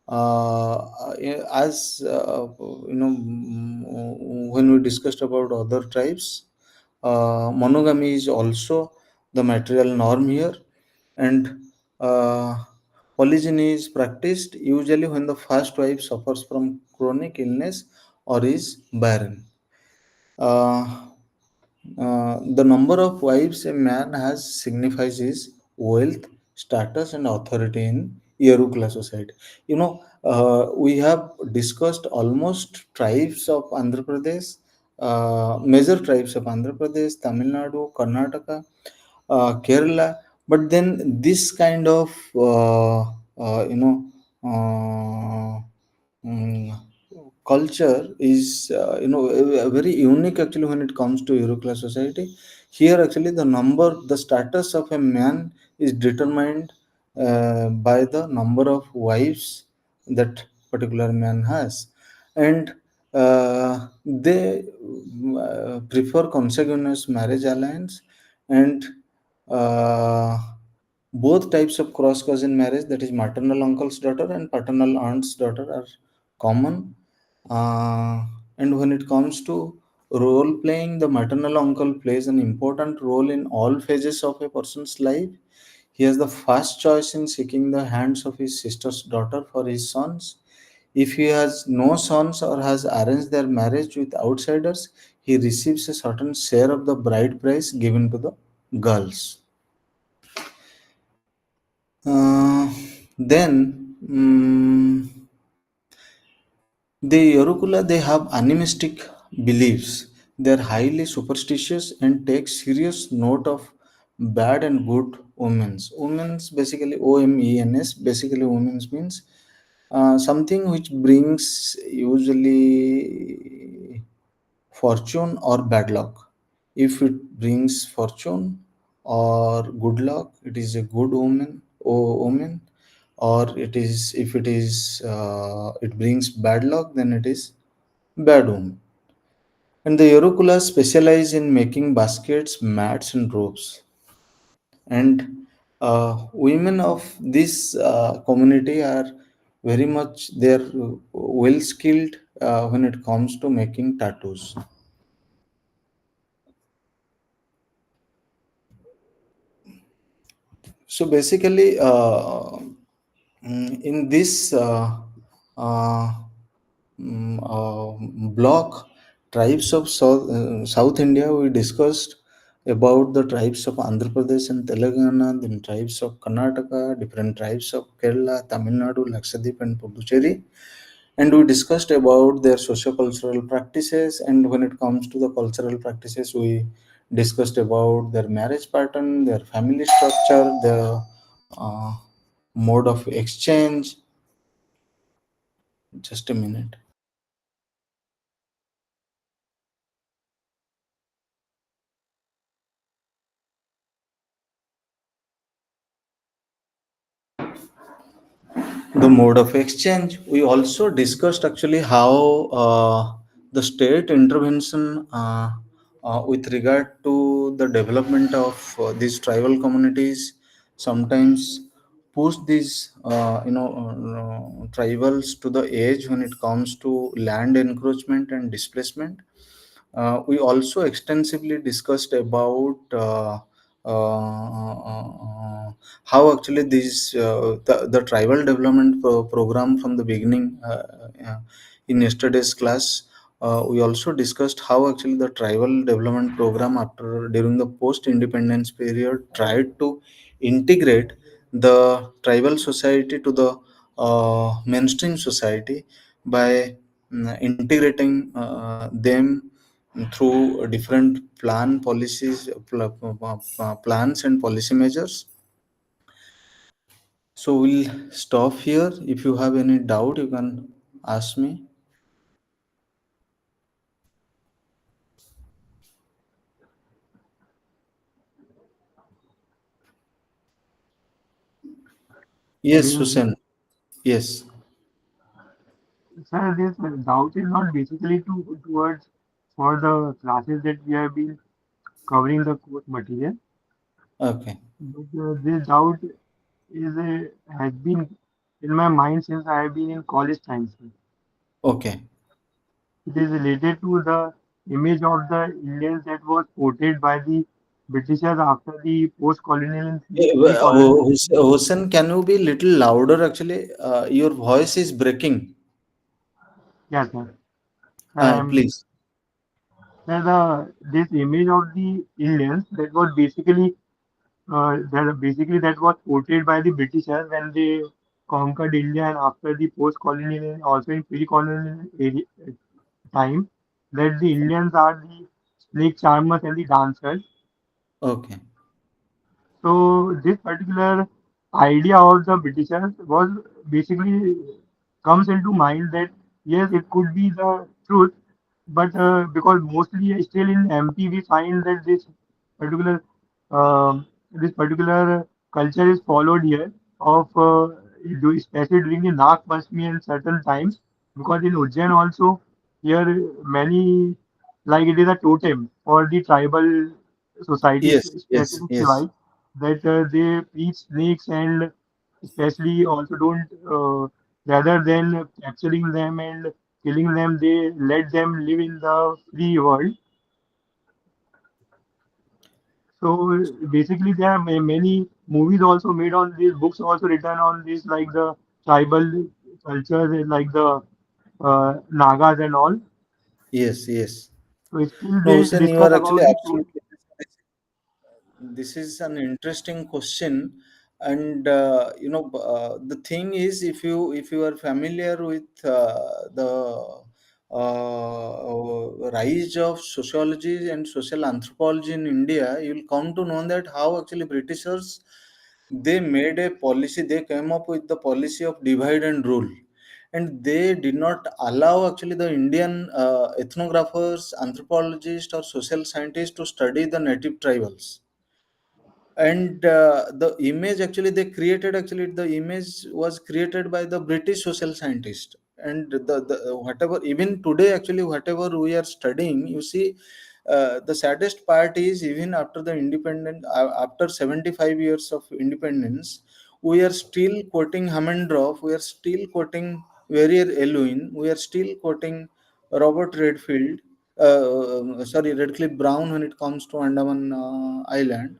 as when we discussed about other tribes, monogamy is also the material norm here. And uh, polygyny is practiced usually when the first wife suffers from chronic illness or is barren. Uh, the number of wives a man has signifies his wealth, status, and authority in Yerukla society. We have discussed almost tribes of Andhra Pradesh, major tribes of Andhra Pradesh, Tamil Nadu, Karnataka, Kerala. But then this kind of, uh, you know, uh, mm, culture is, very unique actually when it comes to Euroclass society. Here, actually, the status of a man is determined by the number of wives that particular man has, and they prefer consanguineous marriage alliance, and uh, both types of cross cousin marriage, that is maternal uncle's daughter and paternal aunt's daughter, are common. And when it comes to role playing, the maternal uncle plays an important role in all phases of a person's life. He has the first choice in seeking the hands of his sister's daughter for his sons. If he has no sons or has arranged their marriage with outsiders, he receives a certain share of the bride price given to the girls. Then, the Yorukula, they have animistic beliefs. They are highly superstitious and take serious note of bad and good omens. Omens, basically OMENS, basically omens means something which brings usually fortune or bad luck. If it brings fortune or good luck, it is a good omen. Or it is, if it is, it brings bad luck, then it is bad omen. And the Yorukulas specialize in making baskets, mats, and ropes. And women of this community are very much, they're well skilled when it comes to making tattoos. So basically, in this uh, block, tribes of South India, we discussed about the tribes of Andhra Pradesh and Telangana, then tribes of Karnataka, different tribes of Kerala, Tamil Nadu, Lakshadweep, and Puducherry. And we discussed about their socio-cultural practices. And when it comes to the cultural practices, we discussed about their marriage pattern, their family structure, their mode of exchange. Just a minute. The mode of exchange. We also discussed actually how the state intervention with regard to the development of these tribal communities sometimes push these tribals to the edge when it comes to land encroachment and displacement. We also extensively discussed about how actually the tribal development program from the beginning in yesterday's class. We also discussed how actually the tribal development program after during the post independence period tried to integrate the tribal society to the mainstream society by integrating them through different plans and policy measures. So we'll stop here. If you have any doubt, you can ask me. Yes, This, Hussein. Yes. sir, this doubt is not basically towards for the classes that we have been covering the course material, Okay. but this doubt is has been in my mind since I have been in college times. Sir. Okay. It is related to the image of the Indians that was portrayed by the Britishers after the post-colonial and pre-colonial. Hussein, can you be little louder? Actually, your voice is breaking. Yes, sir. Um, Please. this image of the Indians that was basically that was portrayed by the Britishers when they conquered India and after the post-colonial and also in pre-colonial area, time, that the Indians are the snake charmers and the dancers. Okay. So this particular idea of the Britishers was basically comes into mind that yes, it could be the truth, but because mostly still in MP we find that particular this particular culture is followed here of especially during the Nag Panchami and certain times, because in Ujjain also here many, like it is a totem for the tribal societies, Yes, yes, especially yes. Shivai, that they eat snakes and especially also don't, rather than capturing them and killing them, they let them live in the free world. So basically, there are many movies also made on these, books also written on this, like the tribal cultures, like the Nagas and all. Yes, yes. So still No, they Hussein, you discuss are actually about the story. absolutely. This is an interesting question, and the thing is, if you are familiar with the rise of sociology and social anthropology in India, you'll come to know that how actually Britishers, they made a policy. They came up with the policy of divide and rule, and they did not allow actually the Indian ethnographers, anthropologists, or social scientists to study the native tribals. And the image actually they created, actually the image was created by the British social scientist. And the whatever, even today actually, whatever we are studying, you see, the saddest part is, even after the independent, after 75 years of independence, we are still quoting Hammondorf, we are still quoting Verrier Elwin, we are still quoting Robert Redfield, sorry, Redcliffe Brown, when it comes to Andaman Island.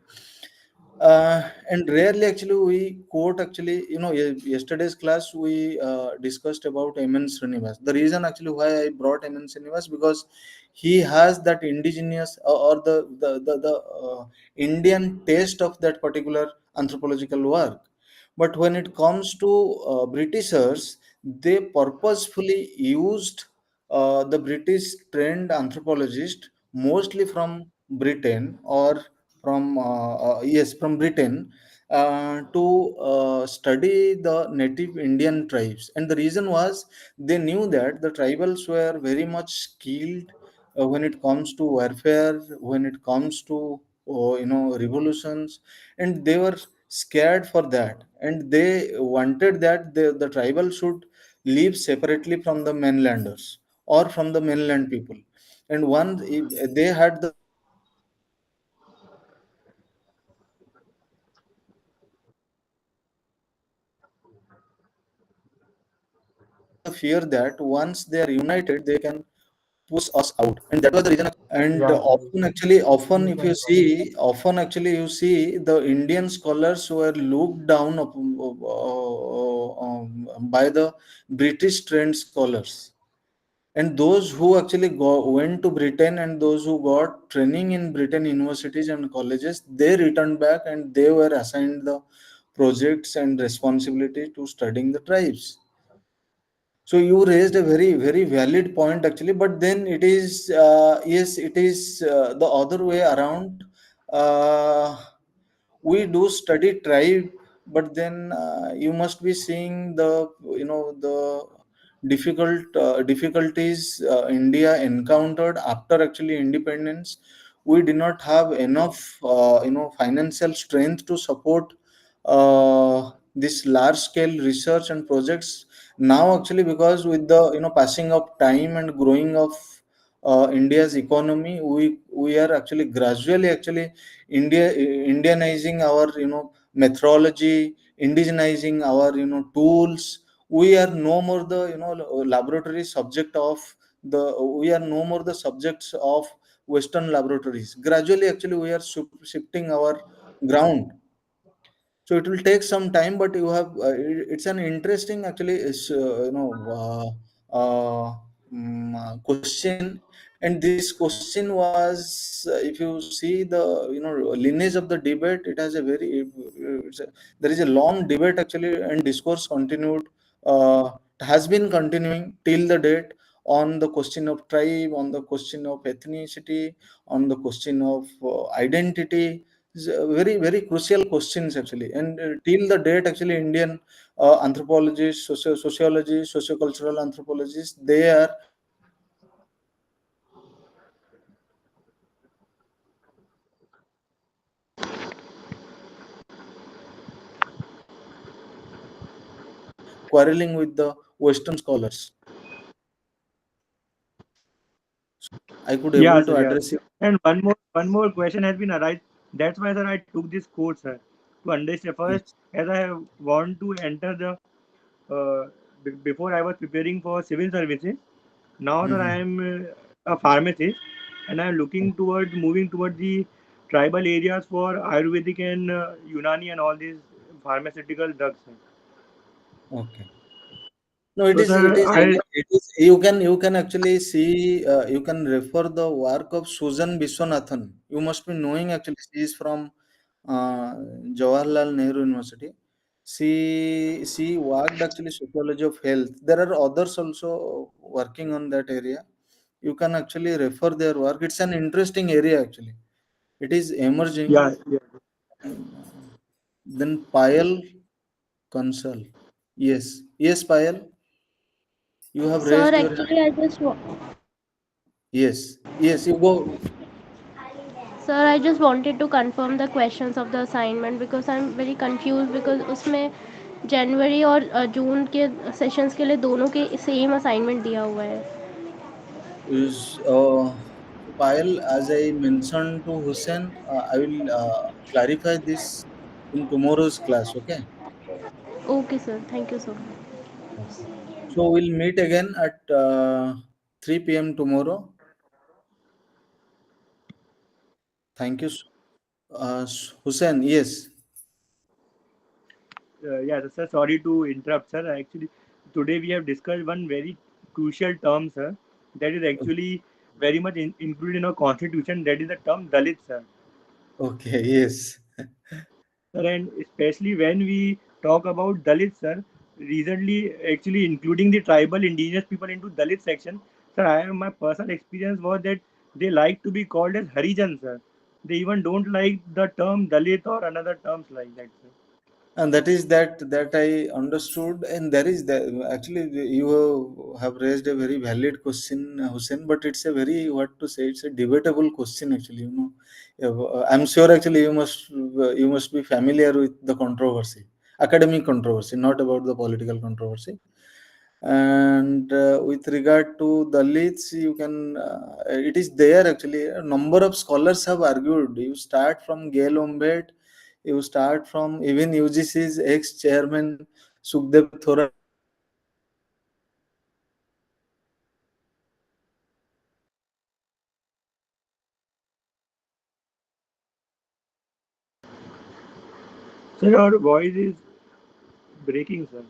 And rarely actually we quote, actually, yesterday's class we discussed about Mn Srinivas. The reason actually why I brought Mn Srinivas, because he has that indigenous, or the Indian taste of that particular anthropological work. But when it comes to Britishers, they purposefully used the British trained anthropologist, mostly from Britain, or from yes, from Britain, to study the native Indian tribes. And the reason was, they knew that the tribals were very much skilled when it comes to warfare, when it comes to revolutions, and they were scared for that, and they wanted that the tribal should live separately from the mainlanders, or from the mainland people. And one, if they had the fear that once they are united, they can push us out. And that was the reason actually why, and Yeah, right. often Yes, if you I got it. see, often actually you see, the Indian scholars were looked down by the British trained scholars. And those who actually went to Britain, and those who got training in Britain universities and colleges, they returned back and they were assigned the projects and responsibility to studying the tribes. So you raised a very, very valid point actually, but then it is, yes, it is the other way around. Uh, we do study tribe, but then you must be seeing the, the difficulties India encountered after actually independence. We did not have enough, financial strength to support this large scale research and projects. Now actually, because with the passing of time and growing of India's economy, we are actually gradually actually Indianizing our methodology, indigenizing our tools. We are no more the laboratory subject of the we are no more the subjects of Western laboratories. Gradually actually we are shifting our ground. So it will take some time, but you have it's an interesting actually is question, And this question was, if you see the lineage of the debate, it has a there is a long debate actually, and discourse continued, has been continuing till the date, on the question of tribe, on the question of ethnicity, on the question of identity. Very very crucial questions actually, and till the date actually Indian anthropologists, sociologists, sociocultural anthropologists, they are quarreling with the Western scholars, quarreling with the Western scholars. I could Yeah, able sir. to Yeah. address it. And one more question has been arise. That's why, sir, I took this course, sir, to understand first, Yes. as I have want to enter the before I was preparing for civil services. Now that I Mhm. am a pharmacist, and I am looking towards moving towards the tribal areas for Ayurvedic and Unani and all these pharmaceutical drugs, sir. Okay. No, So, it sir, is it is you can actually see, you can refer the work of Susan Viswanathan. You must be knowing actually, she is from uh, Jawaharlal Nehru University. She worked actually sociology of health. There are others also working on that area. You can actually refer their work. It's an interesting area actually. It is emerging. yeah, yeah. Then Payal Kansal. Yes, yes, Payal. You have Sir, raised your hand. actually, Yes, yes, you go. sir, I just wanted to confirm the questions of the assignment because I'm very confused because उसमें जनवरी और जून के sessions के लिए दोनों के same assignment दिया हुआ है. Is Payal, as I mentioned to Hussein, I will clarify this in tomorrow's class. Okay. Okay sir, thank you sir. Okay. So we'll meet again at 3 p.m. tomorrow. Thank you, Hussein. Yes. Yeah, sir. Sorry to interrupt, sir. Actually, today we have discussed one very crucial term, sir. That is actually very much included in our constitution. That is the term Dalit, sir. Okay. Yes. Sir, and especially when we talk about Dalits, sir, recently actually including the tribal indigenous people into Dalit section, sir, my personal experience was that they like to be called as Harijan, sir. They even don't like the term Dalit or another terms like that, sir. And that is that I understood, and there is that actually you have raised a very valid question, Hussein. But it's a very, what to say, it's a debatable question actually. I'm sure actually you must be familiar with the controversy, academic controversy, not about the political controversy. And with regard to Dalits, you can it is there actually. A number of scholars have argued. You start from Gail Ombed, you start from even UGC's ex-chairman Sukhdev Thorat. Sir, your voice is breaking, sir.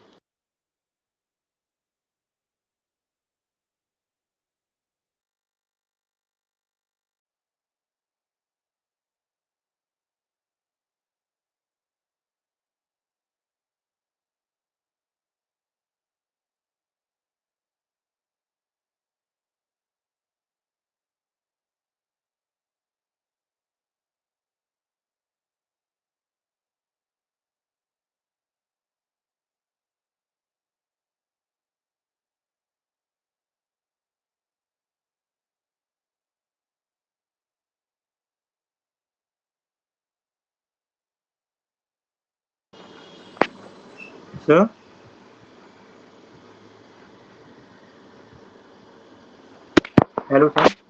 Sir, hello, sir.